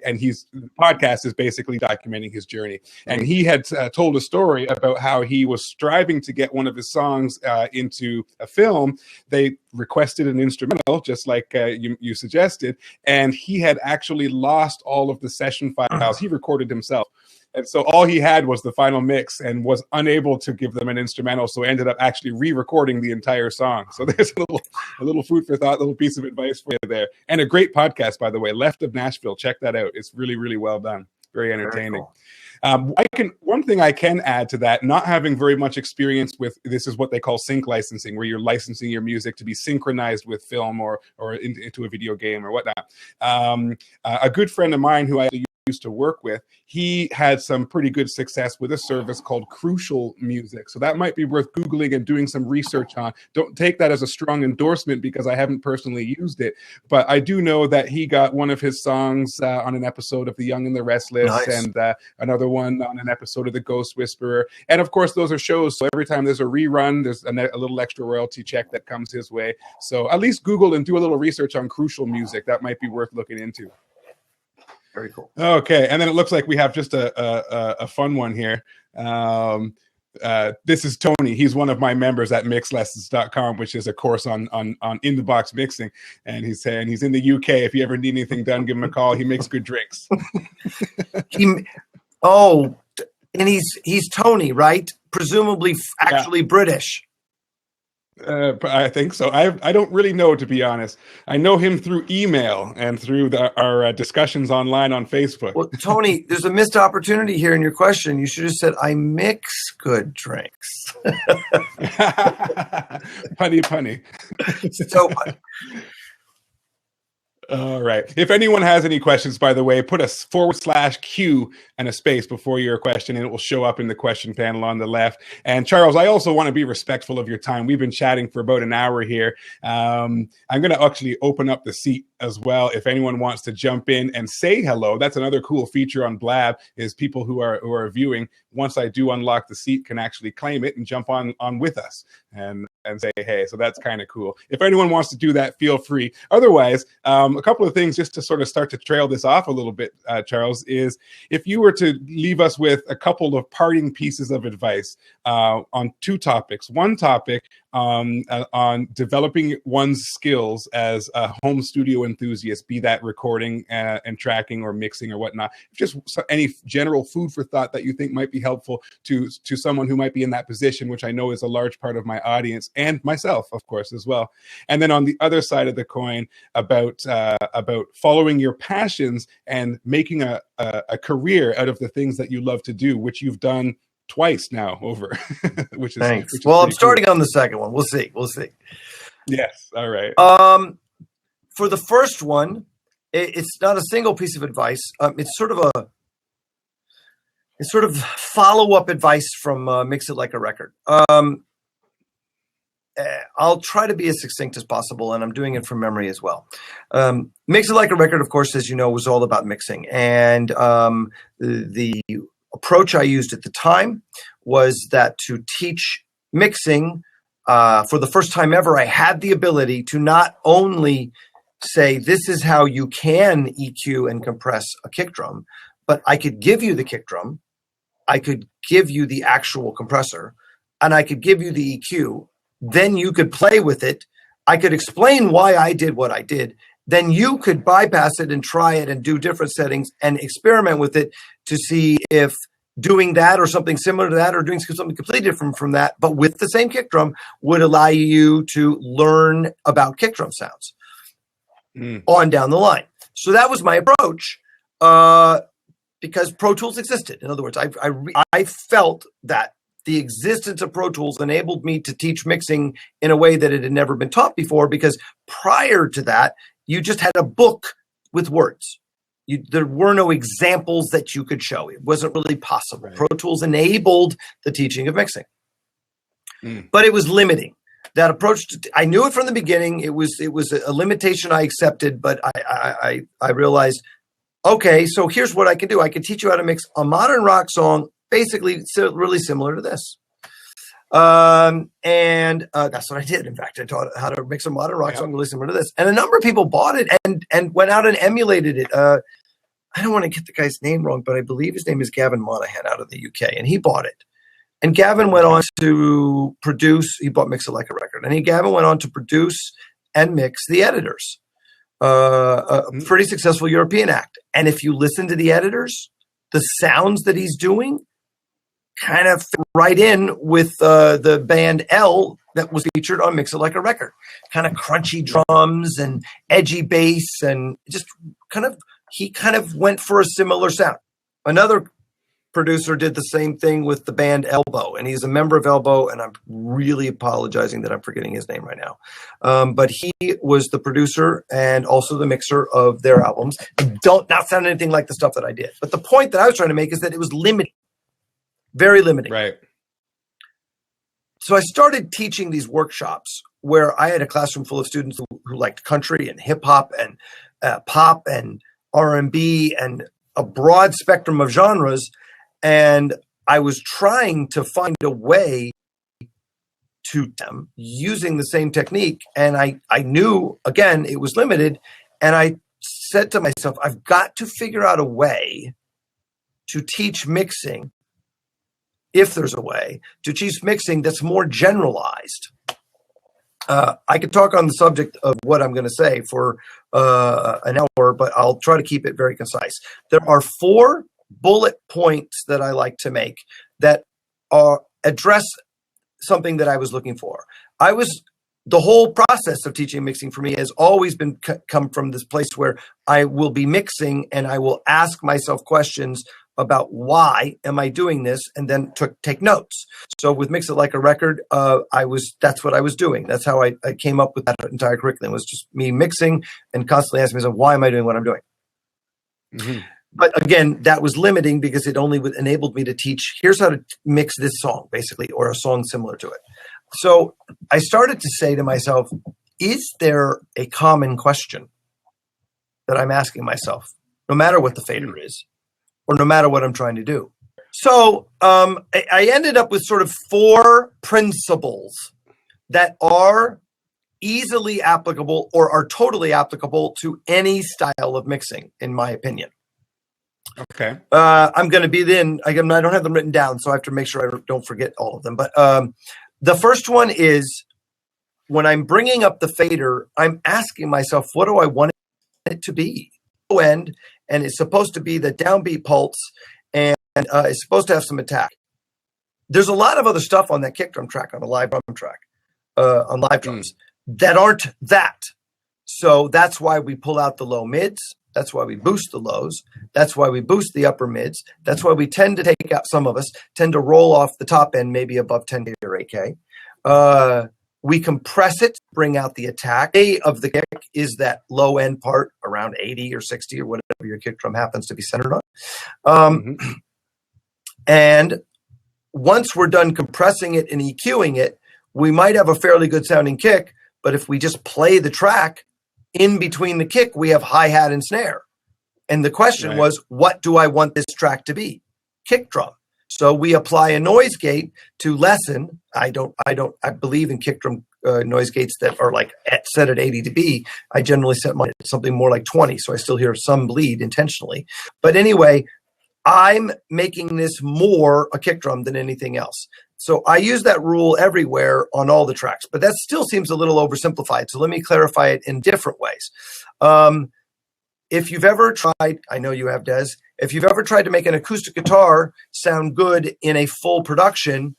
podcast is basically documenting his journey. And he had told a story about how he was striving to get one of his songs into a film. They requested an instrumental, just like you suggested, and he had actually lost all of the session files. He recorded himself. And so all he had was the final mix and was unable to give them an instrumental. So ended up actually re-recording the entire song. So there's a little food for thought, little piece of advice for you there. And a great podcast, by the way, Left of Nashville. Check that out. It's really, really well done. Very entertaining. Very cool. One thing I can add to that, not having very much experience with, this is what they call sync licensing, where you're licensing your music to be synchronized with film or into a video game or whatnot. A good friend of mine who I used to work with, he had some pretty good success with a service called Crucial Music. So that might be worth Googling and doing some research on. Don't take that as a strong endorsement because I haven't personally used it. But I do know that he got one of his songs on an episode of The Young and the Restless, nice. And another one on an episode of The Ghost Whisperer. And of course, those are shows. So every time there's a rerun, there's a little extra royalty check that comes his way. So at least Google and do a little research on Crucial Music. That might be worth looking into. Very cool. Okay, and then it looks like we have just a fun one here. This is Tony. He's one of my members at mixlessons.com, which is a course on in the box mixing. And he's saying he's in the UK. If you ever need anything done, give him a call. He makes good drinks. And he's Tony, right? Presumably actually British. I think so. I don't really know, to be honest. I know him through email and through our discussions online on Facebook. Well, Tony, there's a missed opportunity here in your question. You should have said, I mix good drinks. Punny. So, all right. If anyone has any questions, by the way, put a /Q and a space before your question, and it will show up in the question panel on the left. And Charles, I also want to be respectful of your time. We've been chatting for about an hour here. I'm going to actually open up the seat as well. If anyone wants to jump in and say hello, that's another cool feature on Blab, is people who are viewing, once I do unlock the seat, can actually claim it and jump on with us and say hey. So that's kind of cool. If anyone wants to do that, feel free. Otherwise, a couple of things just to sort of start to trail this off a little bit, Charles, is if you were to leave us with a couple of parting pieces of advice on two topics. One topic on developing one's skills as a home studio enthusiast, be that recording and tracking or mixing or whatnot. Just any general food for thought that you think might be helpful to someone who might be in that position, which I know is a large part of my audience and myself, of course, as well. And then on the other side of the coin, about following your passions and making a career out of the things that you love to do, which you've done twice now over. Which is thanks. Which is well, I'm starting cool. on the second one. We'll see. Yes. All right. For the first one, it's not a single piece of advice. It's sort of follow-up advice from Mix It Like a Record. I'll try to be as succinct as possible, and I'm doing it from memory as well. Mix It Like a Record, of course, as you know, was all about mixing. And the approach I used at the time was that to teach mixing, for the first time ever, I had the ability to not only say, this is how you can EQ and compress a kick drum, but I could give you the kick drum, I could give you the actual compressor, and I could give you the EQ. Then you could play with it. I could explain why I did what I did. Then you could bypass it and try it and do different settings and experiment with it to see if doing that or something similar to that or doing something completely different from that, but with the same kick drum, would allow you to learn about kick drum sounds on down the line. So that was my approach because Pro Tools existed. In other words, I felt that the existence of Pro Tools enabled me to teach mixing in a way that it had never been taught before, because prior to that, you just had a book with words. There were no examples that you could show. It wasn't really possible. Right. Pro Tools enabled the teaching of mixing, but it was limiting. That approach, I knew it from the beginning. It was a limitation I accepted, but I realized, okay, so here's what I can do. I can teach you how to mix a modern rock song, basically really similar to this. And that's what I did. In fact, I taught how to mix a modern rock song really similar to this. And a number of people bought it and went out and emulated it. I don't want to get the guy's name wrong, but I believe his name is Gavin Monahan out of the UK, and he bought it. And Gavin went on to produce, he bought Mix It Like a Record, and Gavin went on to produce and mix The Editors, a pretty successful European act. And if you listen to The Editors, the sounds that he's doing kind of fit right in with the band L that was featured on Mix It Like a Record. Kind of crunchy drums and edgy bass, and just he kind of went for a similar sound. Another producer did the same thing with the band Elbow, and he's a member of Elbow, and I'm really apologizing that I'm forgetting his name right now. But he was the producer and also the mixer of their albums. Don't not sound anything like the stuff that I did. But the point that I was trying to make is that it was limiting, very limiting. Right. So I started teaching these workshops where I had a classroom full of students who liked country and hip hop and pop and R&B and a broad spectrum of genres. And I was trying to find a way to them using the same technique. And I knew, again, it was limited. And I said to myself, I've got to figure out a way to teach mixing, if there's a way, to teach mixing that's more generalized. I could talk on the subject of what I'm going to say for an hour, but I'll try to keep it very concise. There are 4 bullet points that I like to make that address something that I was looking for. The whole process of teaching mixing for me has always been come from this place where I will be mixing and I will ask myself questions about why am I doing this, and then take notes. So with Mix It Like a Record, that's what I was doing. That's how I came up with that entire curriculum, was just me mixing and constantly asking myself, why am I doing what I'm doing? Mm-hmm. But again, that was limiting because it only enabled me to teach, here's how to mix this song, basically, or a song similar to it. So I started to say to myself, is there a common question that I'm asking myself, no matter what the fader is, or no matter what I'm trying to do? So I ended up with sort of 4 principles that are easily applicable or are totally applicable to any style of mixing, in my opinion. Okay. I'm going to be I don't have them written down, so I have to make sure I don't forget all of them. But the first one is, when I'm bringing up the fader, I'm asking myself, what do I want it to be? Low end, and it's supposed to be the downbeat pulse, and it's supposed to have some attack. There's a lot of other stuff on that kick drum track, on the live drum track, on live drums, that aren't that. So that's why we pull out the low mids. That's why we boost the lows. That's why we boost the upper mids. That's why we tend to take out, some of us tend to roll off the top end, maybe above 10K or 8K. We compress it, bring out the attack. A of the kick is that low end part around 80 or 60 or whatever your kick drum happens to be centered on. And once we're done compressing it and EQing it, we might have a fairly good sounding kick, but if we just play the track, in between the kick, we have hi-hat and snare. And the question was, what do I want this track to be? Kick drum. So we apply a noise gate to lessen. I believe in kick drum noise gates that are like set at 80 dB. I generally set mine at something more like 20, so I still hear some bleed intentionally. But anyway, I'm making this more a kick drum than anything else. So I use that rule everywhere on all the tracks, but that still seems a little oversimplified. So let me clarify it in different ways. If you've ever tried, I know you have, Des, if you've ever tried to make an acoustic guitar sound good in a full production,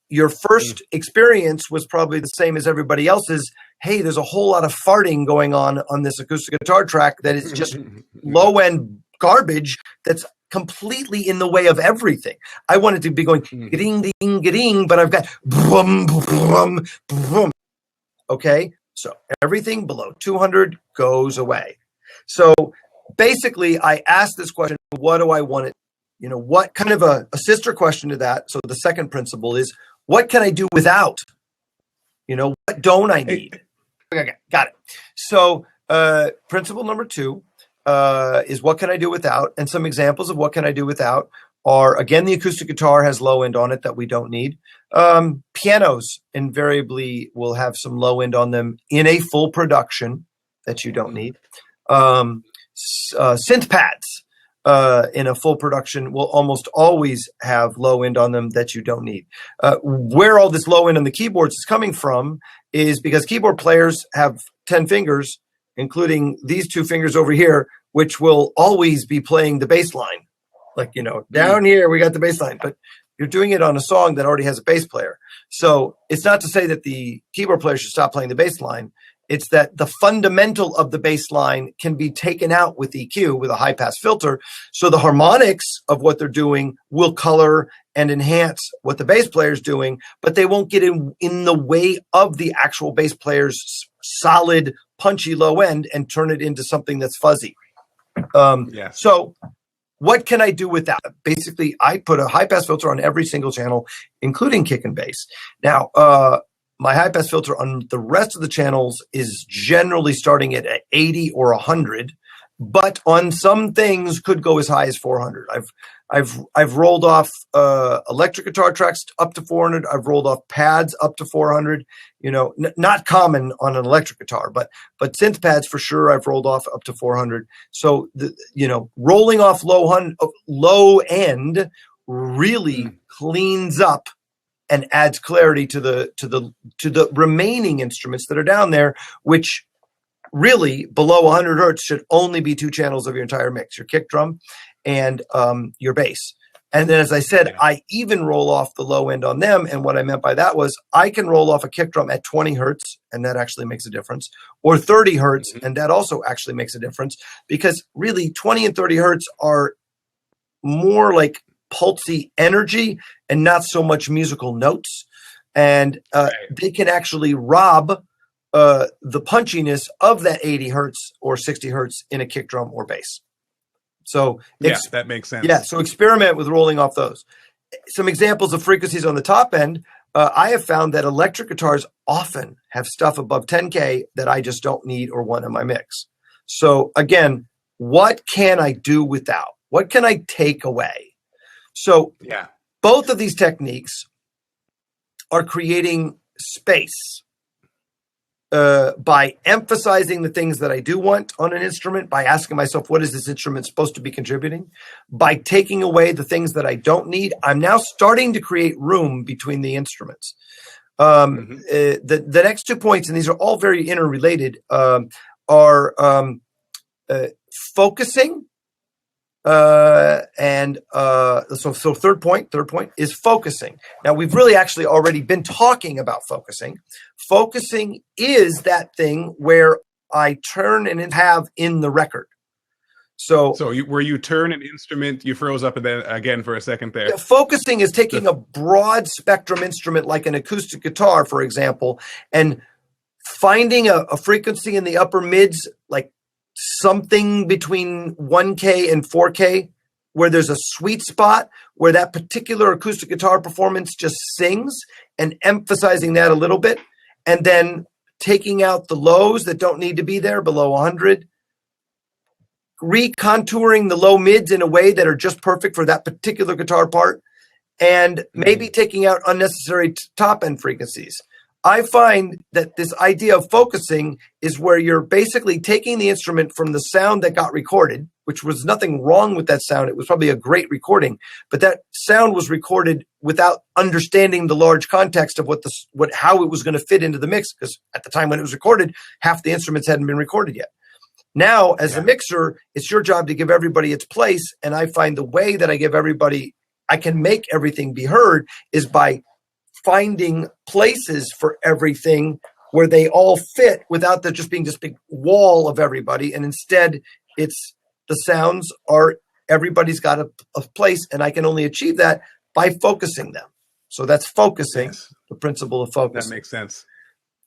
your first experience was probably the same as everybody else's. Hey, there's a whole lot of farting going on this acoustic guitar track that is just low-end garbage that's completely in the way of everything. I wanted to be going ding ding ding, but I've got brum brum brum. Okay, so everything below 200 goes away. So basically, I asked this question: what do I want it? What kind of a sister question to that? So the second principle is, what can I do without? What don't I need? Okay, got it. So principle number 2. Is what can I do without? And some examples of what can I do without are, again, the acoustic guitar has low end on it that we don't need. Pianos invariably will have some low end on them in a full production that you don't need. Synth pads in a full production will almost always have low end on them that you don't need. Where all this low end on the keyboards is coming from is because keyboard players have 10 fingers, including these 2 fingers over here, which will always be playing the bass line. Like, down here, we got the bass line, but you're doing it on a song that already has a bass player. So it's not to say that the keyboard player should stop playing the bass line. It's that the fundamental of the bass line can be taken out with EQ, with a high pass filter. So the harmonics of what they're doing will color and enhance what the bass player is doing, but they won't get in the way of the actual bass player's solid, punchy low end and turn it into something that's fuzzy. So what can I do with that? Basically, I put a high pass filter on every single channel, including kick and bass. Now, my high pass filter on the rest of the channels is generally starting at 80 or 100, but on some things could go as high as 400. I've rolled off electric guitar tracks up to 400. I've rolled off pads up to 400. Not common on an electric guitar, but synth pads for sure. I've rolled off up to 400. So rolling off low end really cleans up and adds clarity to the remaining instruments that are down there, which really below 100 hertz should only be 2 channels of your entire mix: your kick drum and your bass. And then, as I said, I even roll off the low end on them. And what I meant by that was I can roll off a kick drum at 20 hertz, and that actually makes a difference, or 30 hertz, and that also actually makes a difference, because really 20 and 30 hertz are more like pulsy energy and not so much musical notes. And they can actually rob the punchiness of that 80 hertz or 60 hertz in a kick drum or bass. So that makes sense. Yeah, so experiment with rolling off those. Some examples of frequencies on the top end. I have found that electric guitars often have stuff above 10K that I just don't need or want in my mix. So again, what can I do without? What can I take away? So both of these techniques are creating space by emphasizing the things that I do want on an instrument, by asking myself, what is this instrument supposed to be contributing? By taking away the things that I don't need, I'm now starting to create room between the instruments. The next 2 points, and these are all very interrelated, are focusing. So third point is focusing. Now, we've really actually already been talking about focusing. Focusing is that thing where I turn and have in the record. So where you turn an instrument, you froze up and then again for a second there. Focusing is taking a broad spectrum instrument like an acoustic guitar, for example, and finding a frequency in the upper mids, like something between 1K and 4K, where there's a sweet spot where that particular acoustic guitar performance just sings, and emphasizing that a little bit, and then taking out the lows that don't need to be there below 100, recontouring the low mids in a way that are just perfect for that particular guitar part, and maybe taking out unnecessary top end frequencies. I find that this idea of focusing is where you're basically taking the instrument from the sound that got recorded, which was nothing wrong with that sound. It was probably a great recording, but that sound was recorded without understanding the large context of how it was going to fit into the mix. Because at the time when it was recorded, half the instruments hadn't been recorded yet. Now, as a mixer, it's your job to give everybody its place. And I find the way that I can make everything be heard is by finding places for everything where they all fit without there just being this big wall of everybody. And instead, it's the sounds are everybody's got a place, and I can only achieve that by focusing them. So that's focusing, the principle of focus. That makes sense.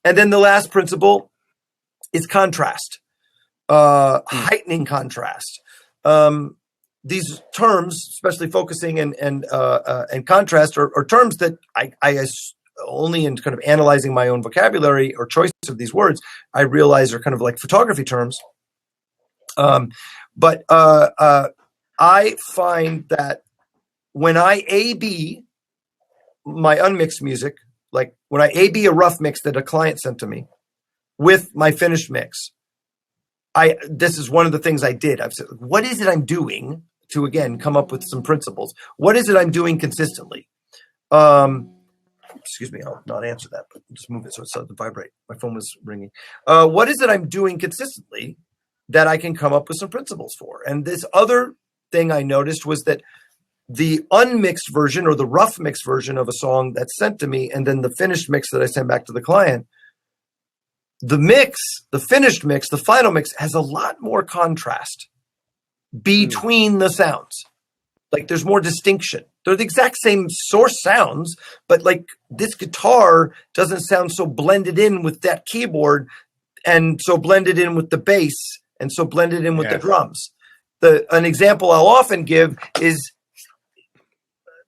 And then the last principle is contrast, heightening contrast. These terms, especially focusing and contrast, are terms that I only in kind of analyzing my own vocabulary or choice of these words, I realize are kind of like photography terms. But I find that when I A/B my unmixed music, like when I A/B a rough mix that a client sent to me with my finished mix, this is one of the things I did. I've said, what is it I'm doing to, again, come up with some principles? What is it I'm doing consistently? Excuse me, I'll not answer that, but just move it so it doesn't vibrate. My phone was ringing. What is it I'm doing consistently that I can come up with some principles for? And this other thing I noticed was that the unmixed version or the rough mix version of a song that's sent to me, and then the finished mix that I send back to the client, the mix, the finished mix, the final mix has a lot more contrast between the sounds. Like there's more distinction. They're the exact same source sounds, but like this guitar doesn't sound so blended in with that keyboard, and so blended in with the bass, and so blended in with the drums. An example I'll often give is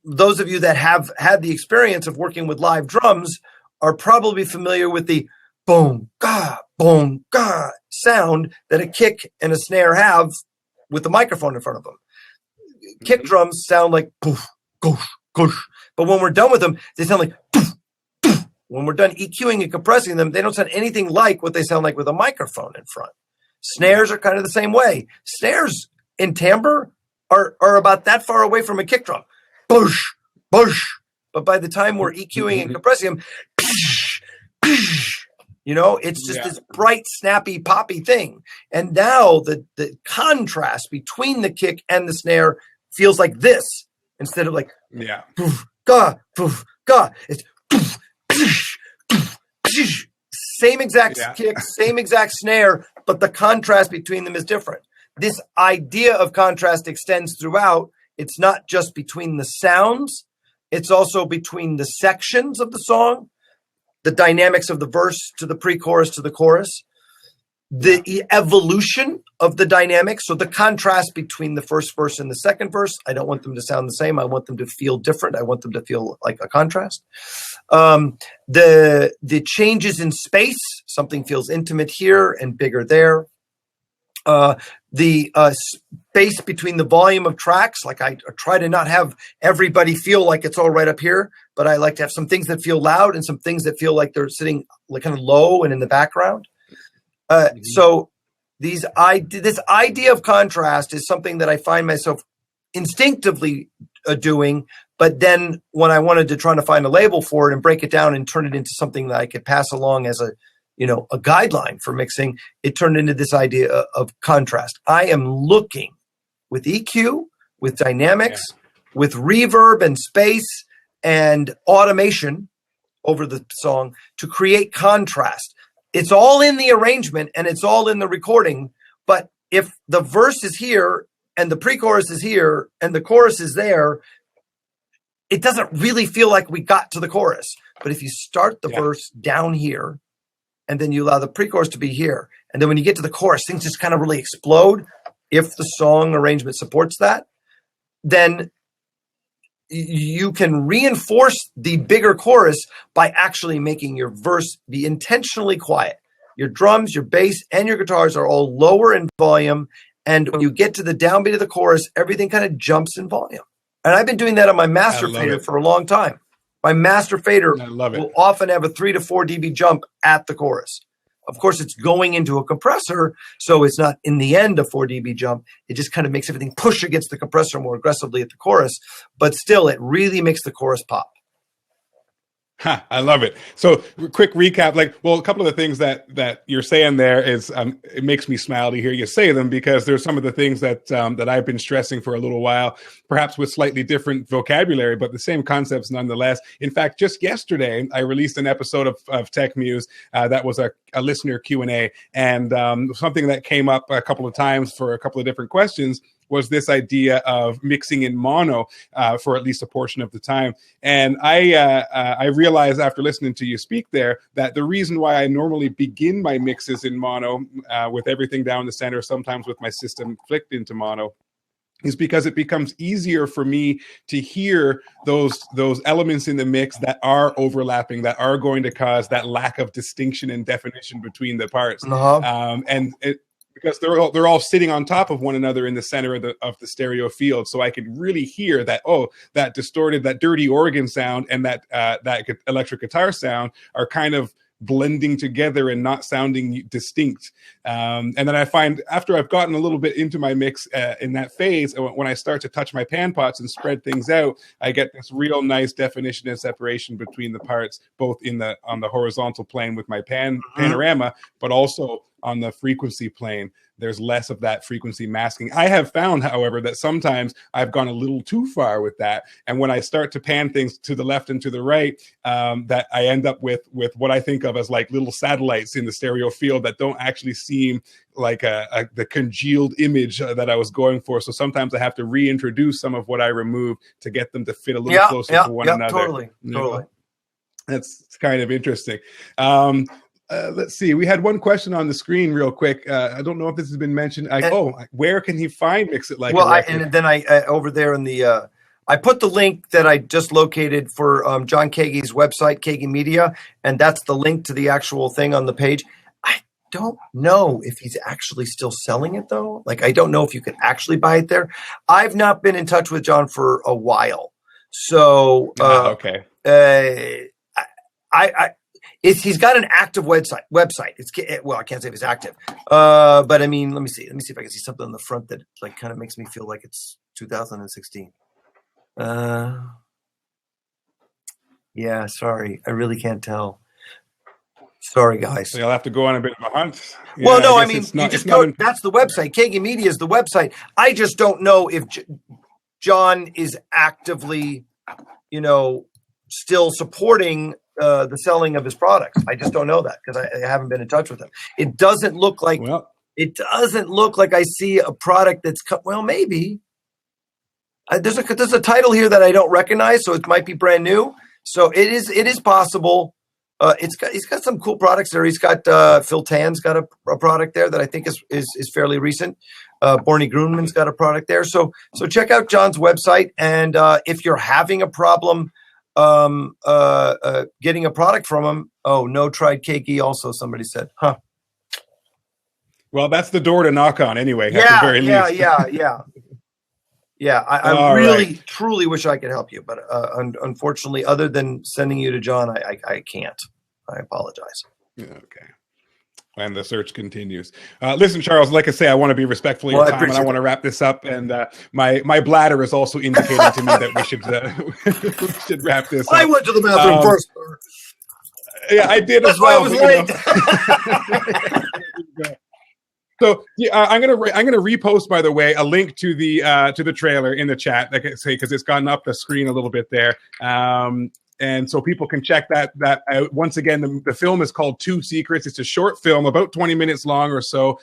those of you that have had the experience of working with live drums are probably familiar with the boom, ga, sound that a kick and a snare have with the microphone in front of them. Kick drums sound like poof, goosh, goosh. But when we're done with them, they sound like poof, poof. When we're done EQing and compressing them, they don't sound anything like what they sound like with a microphone in front. Snares are kind of the same way. Snares in timbre are about that far away from a kick drum. Boosh, boosh. But by the time we're EQing and compressing them, psh, psh, it's just this bright, snappy, poppy thing. And now the contrast between the kick and the snare feels like this. instead of like, Yeah. poof, ga, poof, ga. It's poof, psh, poof, psh. Same exact kick, same exact snare, but the contrast between them is different. This idea of contrast extends throughout. It's not just between the sounds, it's also between the sections of the song, the dynamics of the verse to the pre-chorus to the chorus, the evolution of the dynamics. So the contrast between the first verse and the second verse, I don't want them to sound the same. I want them to feel different. I want them to feel like a contrast. The changes in space, something feels intimate here and bigger there. The space between the volume of tracks, like I try to not have everybody feel like it's all right up here, but I like to have some things that feel loud and some things that feel like they're sitting like kind of low and in the background. So this idea of contrast is something that I find myself instinctively doing, but then when I wanted to try to find a label for it and break it down and turn it into something that I could pass along as a guideline for mixing, it turned into this idea of contrast. I am looking with EQ, with dynamics, with reverb and space and automation over the song to create contrast. It's all in the arrangement and it's all in the recording. But if the verse is here and the pre-chorus is here and the chorus is there, it doesn't really feel like we got to the chorus. But if you start the verse down here and then you allow the pre-chorus to be here, and then when you get to the chorus, things just kind of really explode. If the song arrangement supports that, then you can reinforce the bigger chorus by actually making your verse be intentionally quiet. Your drums, your bass, and your guitars are all lower in volume. And when you get to the downbeat of the chorus, everything kind of jumps in volume. And I've been doing that on my master fader for a long time. My master fader will often have a 3 to 4 dB jump at the chorus. Of course, it's going into a compressor, so it's not in the end a 4 dB jump. It just kind of makes everything push against the compressor more aggressively at the chorus. But still, it really makes the chorus pop. I love it. So quick recap, a couple of the things that you're saying there is, it makes me smile to hear you say them, because there's some of the things that I've been stressing for a little while, perhaps with slightly different vocabulary, but the same concepts nonetheless. In fact, just yesterday, I released an episode of Tech Muse that was a listener Q&A, and something that came up a couple of times for a couple of different questions was this idea of mixing in mono for at least a portion of the time. And I realized after listening to you speak there that the reason why I normally begin my mixes in mono with everything down the center, sometimes with my system flicked into mono, is because it becomes easier for me to hear those elements in the mix that are overlapping, that are going to cause that lack of distinction and definition between the parts. Because they're all sitting on top of one another in the center of the stereo field, so I could really hear that that distorted, that dirty organ sound and that electric guitar sound are kind of blending together and not sounding distinct. And then I find after I've gotten a little bit into my mix in that phase, when I start to touch my pan pots and spread things out, I get this real nice definition and separation between the parts, both on the horizontal plane with my panorama, but also on the frequency plane. There's less of that frequency masking. I have found, however, that sometimes I've gone a little too far with that. And when I start to pan things to the left and to the right, that I end up with what I think of as like little satellites in the stereo field that don't actually seem like the congealed image that I was going for. So sometimes I have to reintroduce some of what I removed to get them to fit a little closer to one another. Totally. That's kind of interesting. Let's see. We had one question on the screen real quick. I don't know if this has been mentioned. Where can he find Mix It Like a Record? And then I over there in the I put the link that I just located for John Kage's website, Kage Media, and that's the link to the actual thing on the page. I don't know if he's actually still selling it though. Like, I don't know if you can actually buy it there. I've not been in touch with John for a while, so okay. He's got an active website. I can't say if it's active, but I mean, let me see if I can see something on the front that like kind of makes me feel like it's 2016. Yeah, sorry, I really can't tell. Sorry, guys. So you'll have to go on a bit of a hunt. Yeah, well, no, I mean, you just go. That's the website. Kage Media is the website. I just don't know if John is actively, still supporting the selling of his products. I just don't know that because I haven't been in touch with him. It doesn't look like I see a product that's well, maybe there's a title here that I don't recognize, so it might be brand new. So it is possible. He's got some cool products there. He's got Phil Tan's got a product there that I think is fairly recent. Borny Grunman's got a product there. So check out John's website, and if you're having a problem getting a product from him, no tried cakey. Also, somebody said, huh. Well, that's the door to knock on anyway. At the very least. Yeah, I really, truly wish I could help you, but unfortunately, other than sending you to John, I can't. I apologize. Okay. And the search continues. Listen, Charles, like I say, I want to be respectful of your time, and I want to wrap this up. And my bladder is also indicating to me that we should wrap this up. I went to the bathroom first. Yeah, I did as well. That's why I was late. So I'm gonna repost, by the way, a link to the trailer in the chat, like I say, because it's gotten up the screen a little bit there, and so people can check that out. Once again, the film is called Two Secrets. It's a short film, about 20 minutes long or so.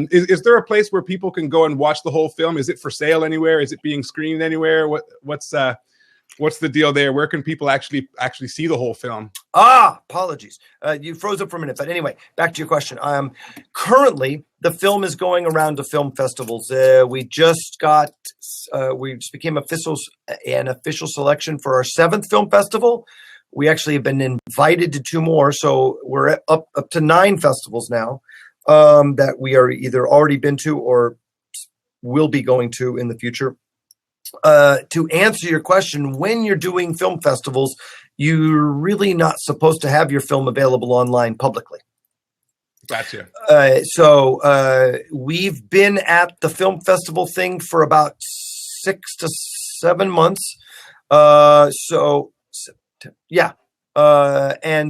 Is there a place where people can go and watch the whole film? Is it for sale anywhere? Is it being screened anywhere? What's the deal there? Where can people actually see the whole film? Apologies. You froze up for a minute. But anyway, back to your question. Currently, the film is going around to film festivals. We just became an official selection for our 7th film festival. We actually have been invited to 2 more. So we're up to 9 festivals now that we are either already been to or will be going to in the future. To answer your question, when you're doing film festivals, you're really not supposed to have your film available online publicly. Gotcha. So we've been at the film festival thing for about 6 to 7 months. And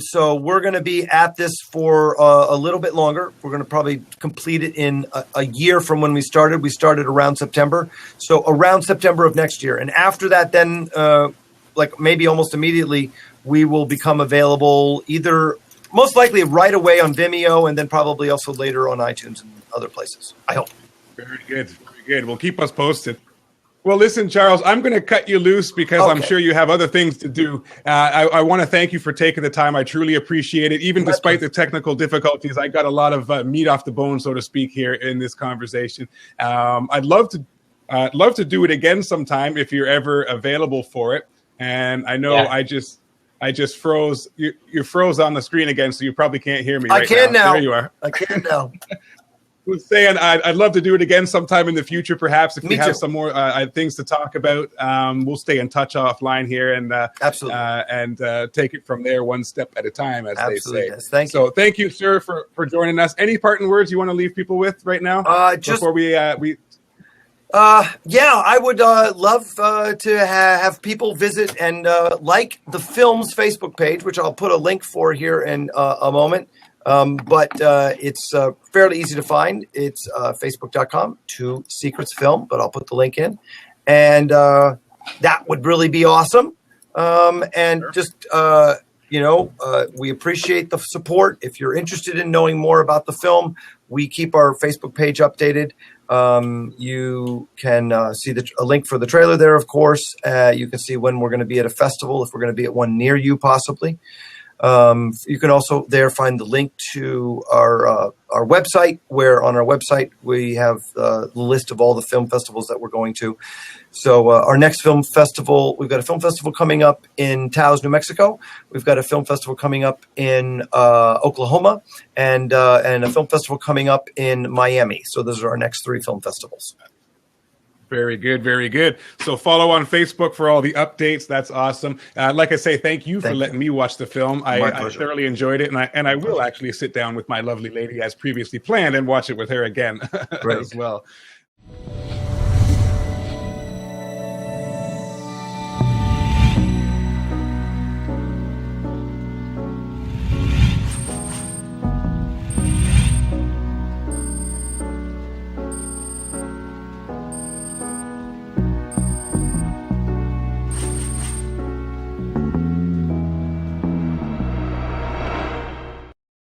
so we're going to be at this for a little bit longer. We're going to probably complete it in a year from when we started. We started around September. So around September of next year. And after that, then like maybe almost immediately, we will become available either most likely right away on Vimeo and then probably also later on iTunes and other places. I hope. Very good. Very good. Well, keep us posted. Well, listen, Charles, I'm going to cut you loose because I'm sure you have other things to do. I want to thank you for taking the time. I truly appreciate it. Even despite the technical difficulties, I got a lot of meat off the bone, so to speak, here in this conversation. I'd love to do it again sometime if you're ever available for it. And I know I just froze. You froze on the screen again, so you probably can't hear me. I can now. There you are. I can now. I was saying I'd love to do it again sometime in the future, perhaps if we have some more things to talk about. We'll stay in touch offline here and absolutely and take it from there, one step at a time, as they say. Yes. Thank you. So thank you, sir, for joining us. Any parting words you want to leave people with right now? Before we I would love to have people visit and like the film's Facebook page, which I'll put a link for here in a moment. But it's fairly easy to find. It's facebook.com, Two Secrets Film, but I'll put the link in. And that would really be awesome. And just, we appreciate the support. If you're interested in knowing more about the film, we keep our Facebook page updated. You can see a link for the trailer there, of course. You can see when we're going to be at a festival, if we're going to be at one near you, possibly. You can also there find the link to our website, where on our website we have the list of all the film festivals that we're going to. So our next film festival, we've got a film festival coming up in Taos, New Mexico. We've got a film festival coming up in Oklahoma, and a film festival coming up in Miami. So those are our next 3 film festivals. Very good, very good. So follow on Facebook for all the updates. That's awesome. Like I say, thank you for letting me watch the film. I thoroughly enjoyed it, and I will actually sit down with my lovely lady as previously planned and watch it with her again as well.